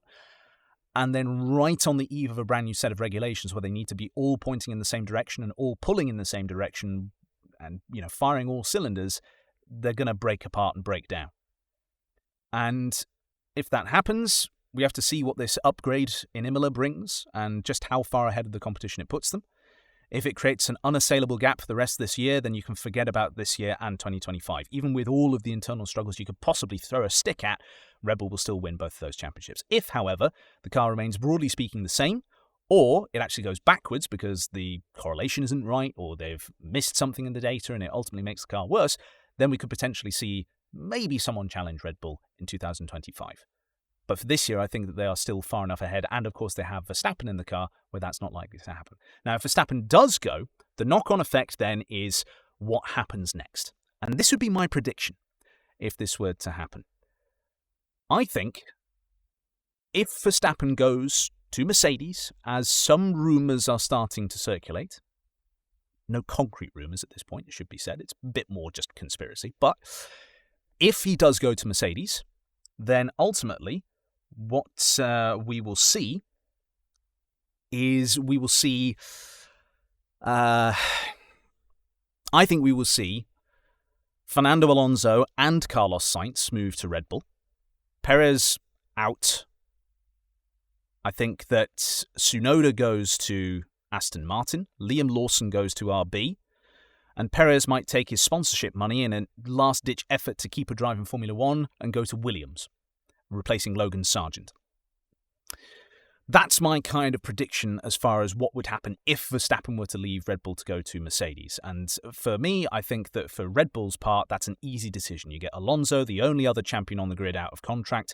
and then right on the eve of a brand new set of regulations where they need to be all pointing in the same direction and all pulling in the same direction and firing all cylinders, they're going to break apart and break down. And if that happens, we have to see what this upgrade in Imola brings and just how far ahead of the competition it puts them. If it creates an unassailable gap for the rest of this year, then you can forget about this year and 2025. Even with all of the internal struggles you could possibly throw a stick at, Red Bull will still win both of those championships. If, however, the car remains broadly speaking the same, or it actually goes backwards because the correlation isn't right, or they've missed something in the data and it ultimately makes the car worse, then we could potentially see maybe someone challenge Red Bull in 2025. But for this year, I think that they are still far enough ahead, and of course they have Verstappen in the car where that's not likely to happen. Now, if Verstappen does go, the knock-on effect then is what happens next. And this would be my prediction if this were to happen. I think if Verstappen goes to Mercedes, as some rumours are starting to circulate, no concrete rumours at this point, it should be said. It's a bit more just conspiracy. But if he does go to Mercedes, then ultimately what we will see is I think we will see Fernando Alonso and Carlos Sainz move to Red Bull. Perez out. I think that Tsunoda goes to Aston Martin, Liam Lawson goes to RB, and Perez might take his sponsorship money in a last-ditch effort to keep a drive in Formula One and go to Williams, replacing Logan Sargent. That's my kind of prediction as far as what would happen if Verstappen were to leave Red Bull to go to Mercedes. And for me, I think that for Red Bull's part, that's an easy decision. You get Alonso, the only other champion on the grid, out of contract.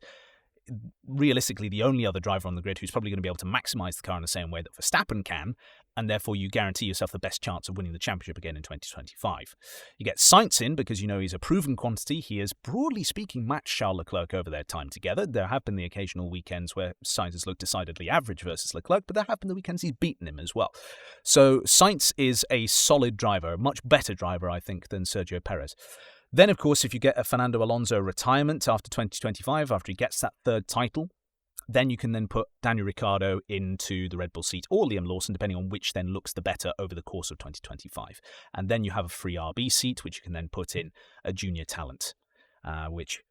Realistically, the only other driver on the grid who's probably going to be able to maximise the car in the same way that Verstappen can, and therefore you guarantee yourself the best chance of winning the championship again in 2025. You get Sainz in because you know he's a proven quantity. He has, broadly speaking, matched Charles Leclerc over their time together. There have been the occasional weekends where Sainz has looked decidedly average versus Leclerc, but there have been the weekends he's beaten him as well. So Sainz is a solid driver, a much better driver, I think, than Sergio Perez. Then, of course, if you get a Fernando Alonso retirement after 2025, after he gets that third title, then you can then put Daniel Ricciardo into the Red Bull seat, or Liam Lawson, depending on which then looks the better over the course of 2025. And then you have a free RB seat, which you can then put in a junior talent, which,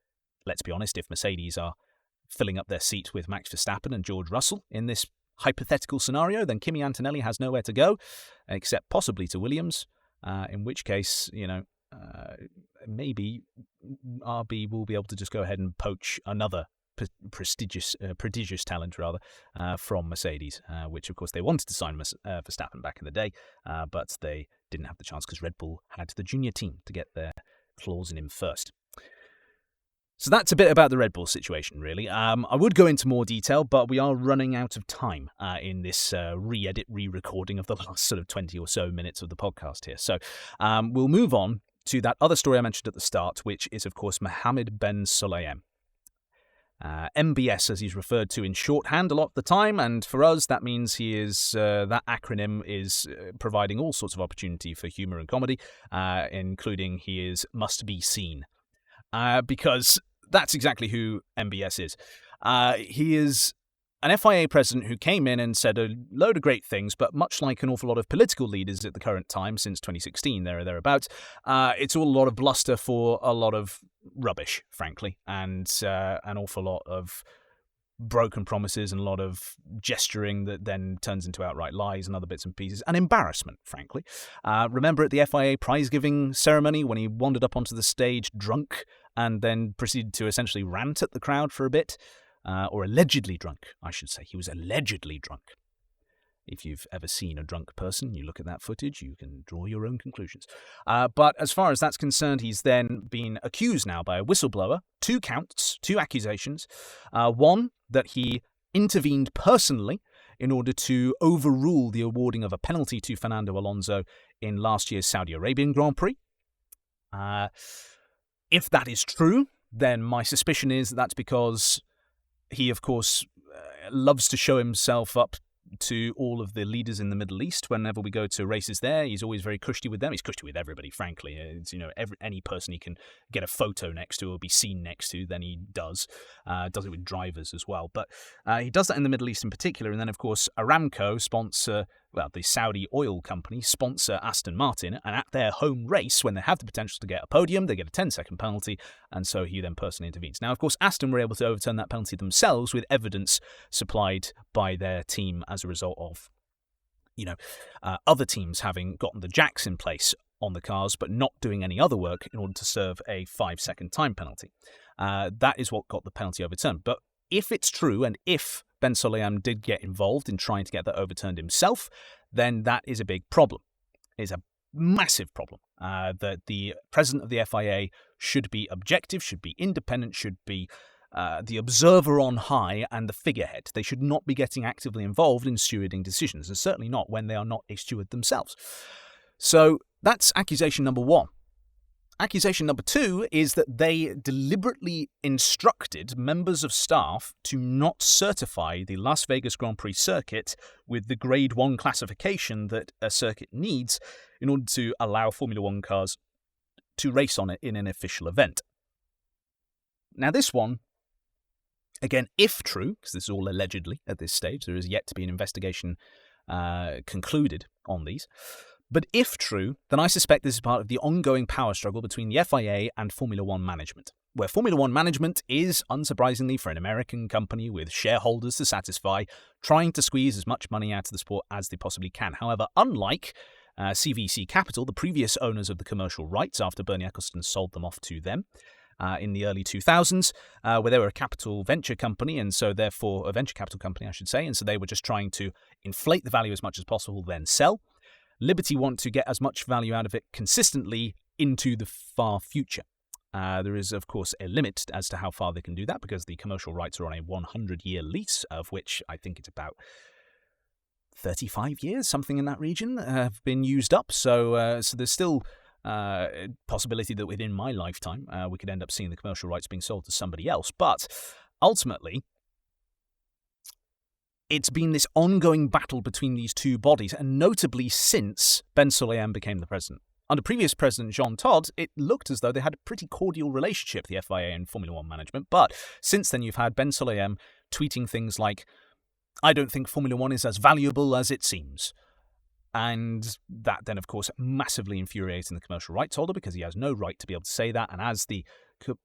let's be honest, if Mercedes are filling up their seat with Max Verstappen and George Russell in this hypothetical scenario, then Kimi Antonelli has nowhere to go, except possibly to Williams, in which case, maybe RB will be able to just go ahead and poach another prodigious talent from Mercedes, which of course they wanted to sign Verstappen back in the day, but they didn't have the chance because Red Bull had the junior team to get their claws in him first. So that's a bit about the Red Bull situation, really. I would go into more detail, but we are running out of time in this re-recording of the last sort of 20 or so minutes of the podcast here. So we'll move on to that other story I mentioned at the start, which is, of course, Mohammed Ben Sulayem. MBS, as he's referred to in shorthand a lot of the time, and for us that means he is that acronym is providing all sorts of opportunity for humour and comedy, including he is must be seen, because that's exactly who MBS is. He is an FIA president who came in and said a load of great things, but much like an awful lot of political leaders at the current time, since 2016, there or thereabouts, it's all a lot of bluster for a lot of rubbish, frankly, and an awful lot of broken promises and a lot of gesturing that then turns into outright lies and other bits and pieces, and embarrassment, frankly. Remember at the FIA prize-giving ceremony when he wandered up onto the stage drunk and then proceeded to essentially rant at the crowd for a bit? Or allegedly drunk, I should say. He was allegedly drunk. If you've ever seen a drunk person, you look at that footage, you can draw your own conclusions. But as far as that's concerned, he's then been accused now by a whistleblower, 2 counts, 2 accusations. One, that he intervened personally in order to overrule the awarding of a penalty to Fernando Alonso in last year's Saudi Arabian Grand Prix. If that is true, then my suspicion is that's because he, of course, loves to show himself up to all of the leaders in the Middle East. Whenever we go to races there, he's always very cushy with them. He's cushy with everybody, frankly. It's, any person he can get a photo next to or be seen next to, then he does. Does it with drivers as well. But he does that in the Middle East in particular. And then, of course, Aramco the Saudi oil company sponsor Aston Martin, and at their home race, when they have the potential to get a podium, they get a 10-second penalty, and so he then personally intervenes. Now, of course, Aston were able to overturn that penalty themselves with evidence supplied by their team as a result of, other teams having gotten the jacks in place on the cars, but not doing any other work in order to serve a 5-second time penalty. That is what got the penalty overturned. But if it's true, and if Ben Sulayem did get involved in trying to get that overturned himself, then that is a big problem. It's a massive problem. That the president of the FIA should be objective, should be independent, should be the observer on high and the figurehead. They should not be getting actively involved in stewarding decisions, and certainly not when they are not a steward themselves. So that's accusation number 1. Accusation number 2 is that they deliberately instructed members of staff to not certify the Las Vegas Grand Prix circuit with the Grade 1 classification that a circuit needs in order to allow Formula 1 cars to race on it in an official event. Now this one, again, if true, because this is all allegedly at this stage, there is yet to be an investigation concluded on these. But if true, then I suspect this is part of the ongoing power struggle between the FIA and Formula 1 management, where Formula 1 management is, unsurprisingly for an American company with shareholders to satisfy, trying to squeeze as much money out of the sport as they possibly can. However, unlike CVC Capital, the previous owners of the commercial rights after Bernie Ecclestone sold them off to them in the early 2000s, where they were a capital venture company, and so therefore a venture capital company, I should say, and so they were just trying to inflate the value as much as possible, then sell. Liberty want to get as much value out of it consistently into the far future. There is, of course, a limit as to how far they can do that because the commercial rights are on a 100-year lease, of which I think it's about 35 years, something in that region, have been used up. So there's still a possibility that within my lifetime we could end up seeing the commercial rights being sold to somebody else. But ultimately, it's been this ongoing battle between these two bodies, and notably since Ben Sulayem became the president. Under previous president Jean Todt, it looked as though they had a pretty cordial relationship, the FIA and Formula 1 management, but since then you've had Ben Sulayem tweeting things like, "I don't think Formula 1 is as valuable as it seems." And that then, of course, massively infuriating the commercial rights holder because he has no right to be able to say that, and as the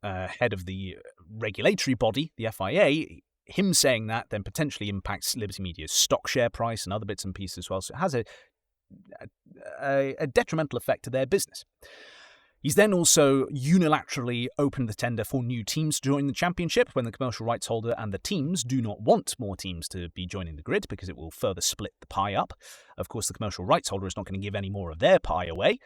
head of the regulatory body, the FIA, him saying that then potentially impacts Liberty Media's stock share price and other bits and pieces as well. So it has a detrimental effect to their business. He's then also unilaterally opened the tender for new teams to join the championship when the commercial rights holder and the teams do not want more teams to be joining the grid because it will further split the pie up. Of course, the commercial rights holder is not going to give any more of their pie away.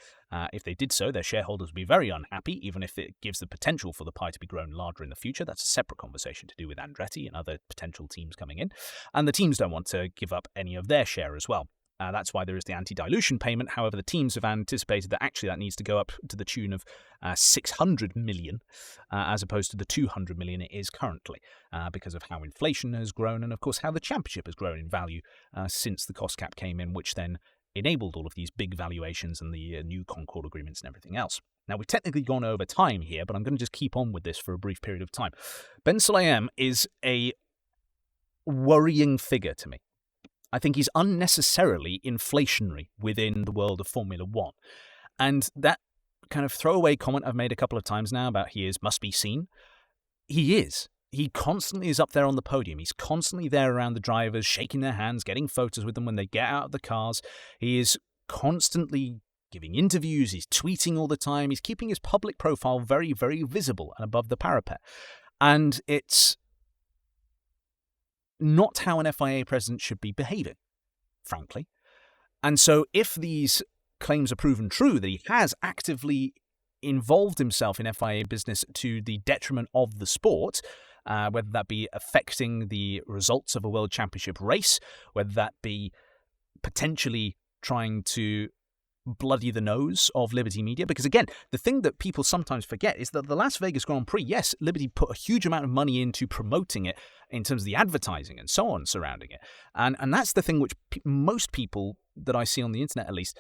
If they did so, their shareholders would be very unhappy, even if it gives the potential for the pie to be grown larger in the future. That's a separate conversation to do with Andretti and other potential teams coming in. And the teams don't want to give up any of their share as well. That's why there is the anti-dilution payment. However, the teams have anticipated that actually that needs to go up to the tune of 600 million as opposed to the 200 million it is currently because of how inflation has grown and, of course, how the championship has grown in value since the cost cap came in, which then enabled all of these big valuations and the new Concord agreements and everything else. Now, we've technically gone over time here, but I'm going to just keep on with this for a brief period of time. Ben Sulayem is a worrying figure to me. I think he's unnecessarily inflationary within the world of Formula 1. And that kind of throwaway comment I've made a couple of times now about he must be seen. He is. He constantly is up there on the podium. He's constantly there around the drivers, shaking their hands, getting photos with them when they get out of the cars. He is constantly giving interviews. He's tweeting all the time. He's keeping his public profile very, very visible and above the parapet. And it's not how an FIA president should be behaving. frankly. And so if these claims are proven true, that he has actively involved himself in FIA business to the detriment of the sport, whether that be affecting the results of a World Championship race, whether that be potentially trying to bloody the nose of Liberty Media. Because again, the thing that people sometimes forget is that the Las Vegas Grand Prix, yes, Liberty put a huge amount of money into promoting it in terms of the advertising and so on surrounding it. And that's the thing which most people that I see on the internet, at least,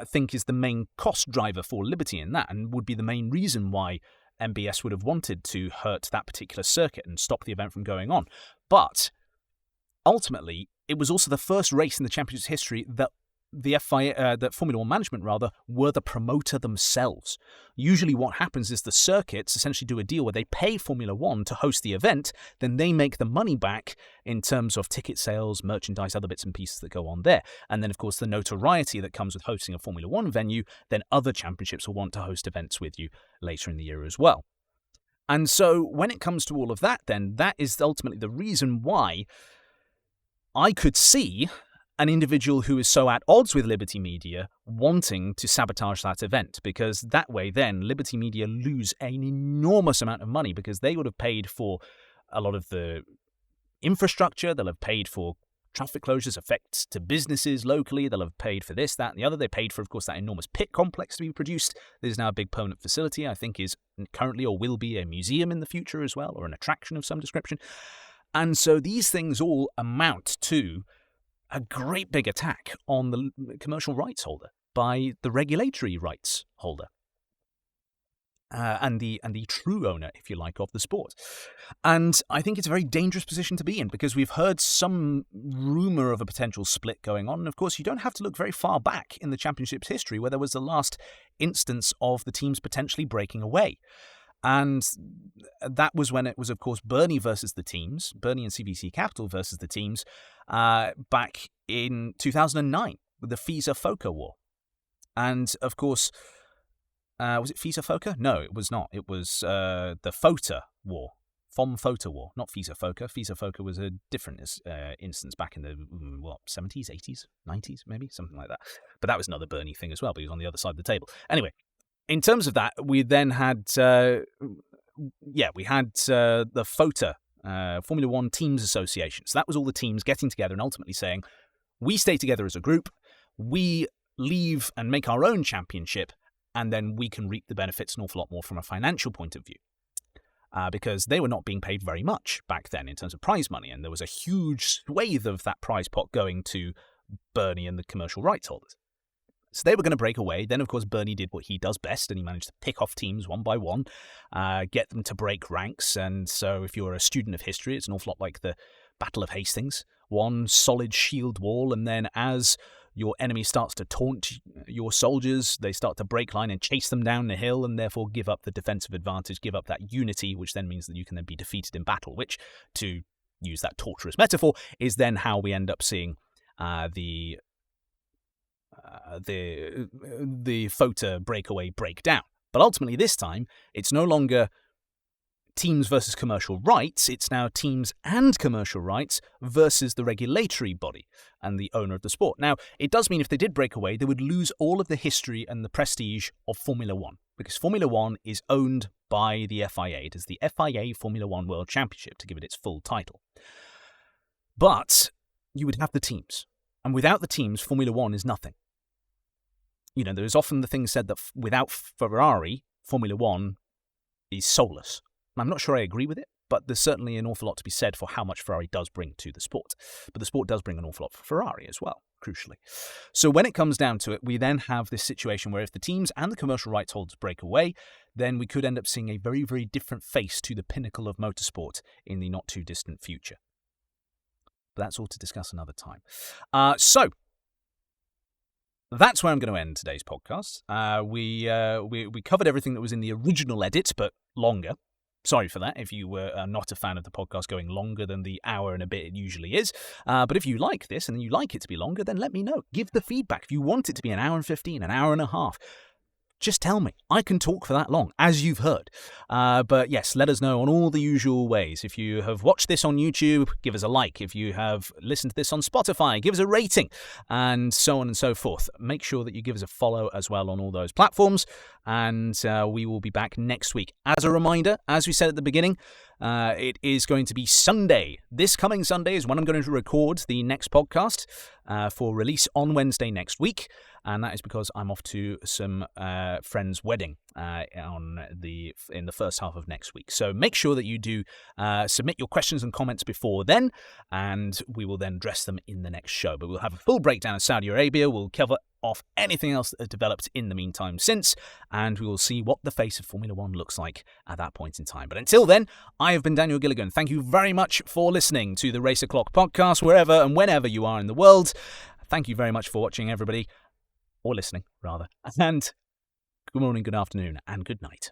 think is the main cost driver for Liberty in that, and would be the main reason why MBS would have wanted to hurt that particular circuit and stop the event from going on. But ultimately, it was also the first race in the championship's history that the FIA, that Formula One management were the promoter themselves. Usually what happens is the circuits essentially do a deal where they pay Formula One to host the event, then they make the money back in terms of ticket sales, merchandise, other bits and pieces that go on there. And then, of course, the notoriety that comes with hosting a Formula One venue, then other championships will want to host events with you later in the year as well. And so when it comes to all of that, then that is ultimately the reason why I could see an individual who is so at odds with Liberty Media wanting to sabotage that event, because that way then Liberty Media lose an enormous amount of money, because they would have paid for a lot of the infrastructure, they'll have paid for traffic closures, effects to businesses locally, they'll have paid for this, that, and the other. They paid for, of course, that enormous pit complex to be produced. There's now a big permanent facility, I think is currently or will be a museum in the future as well, or an attraction of some description. And so these things all amount to a great big attack on the commercial rights holder by the regulatory rights holder and the true owner, if you like, of the sport. And I think it's a very dangerous position to be in, because we've heard some rumour of a potential split going on. And of course, you don't have to look very far back in the championship's history where there was the last instance of the teams potentially breaking away. And that was when it was, of course, Bernie versus the teams, Bernie and CVC Capital versus the teams, back in 2009 with the FISA-FOCA war. And, of course, was it FISA-FOCA? No, it was not. It was the FOTA war, FOM-FOTA war, not FISA-FOCA. FISA-FOCA was a different instance back in the, 70s, 80s, 90s, maybe, something like that. But that was another Bernie thing as well, but he was on the other side of the table. Anyway. In terms of that, we then had, the FOTA, Formula One Teams Association. So that was all the teams getting together and ultimately saying, we stay together as a group, we leave and make our own championship, and then we can reap the benefits an awful lot more from a financial point of view. Because they were not being paid very much back then in terms of prize money, and there was a huge swathe of that prize pot going to Bernie and the commercial rights holders. So they were going to break away. Then, of course, Bernie did what he does best, and he managed to pick off teams one by one, get them to break ranks. And so if you're a student of history, it's an awful lot like the Battle of Hastings. One solid shield wall, and then as your enemy starts to taunt your soldiers, they start to break line and chase them down the hill, and therefore give up the defensive advantage, give up that unity, which then means that you can then be defeated in battle, which, to use that torturous metaphor, is then how we end up seeing the FOTA breakaway breakdown. But ultimately this time, it's no longer teams versus commercial rights, it's now teams and commercial rights versus the regulatory body and the owner of the sport. Now, it does mean if they did break away, they would lose all of the history and the prestige of Formula One, because Formula One is owned by the FIA. It is the FIA Formula One World Championship, to give it its full title. But you would have the teams, and without the teams, Formula One is nothing. You know, there is often the thing said that without Ferrari, Formula One is soulless. I'm not sure I agree with it, but there's certainly an awful lot to be said for how much Ferrari does bring to the sport. But the sport does bring an awful lot for Ferrari as well, crucially. So when it comes down to it, we then have this situation where if the teams and the commercial rights holders break away, then we could end up seeing a very, very different face to the pinnacle of motorsport in the not too distant future. But that's all to discuss another time. So that's where I'm going to end today's podcast. We covered everything that was in the original edit, but longer. Sorry for that if you were not a fan of the podcast going longer than the hour and a bit it usually is. But if you like this and you like it to be longer, then let me know. Give the feedback. If you want it to be an hour and 15, an hour and a half, just tell me. I can talk for that long, as you've heard. But yes, let us know on all the usual ways. If you have watched this on YouTube, give us a like. If you have listened to this on Spotify, give us a rating, and so on and so forth. Make sure that you give us a follow as well on all those platforms, and we will be back next week. As a reminder, as we said at the beginning, it is going to be Sunday. This coming Sunday is when I'm going to record the next podcast for release on Wednesday next week, and that is because I'm off to some friend's wedding in the first half of next week. So make sure that you do submit your questions and comments before then, and we will then address them in the next show. But we'll have a full breakdown of Saudi Arabia. We'll cover off anything else that has developed in the meantime since, and we will see what the face of Formula One looks like at that point in time. But until then, I have been Daniel Gilligan. Thank you very much for listening to the Race O'Clock podcast, wherever and whenever you are in the world. Thank you very much for watching, everybody, or listening, rather. And good morning, good afternoon, and good night.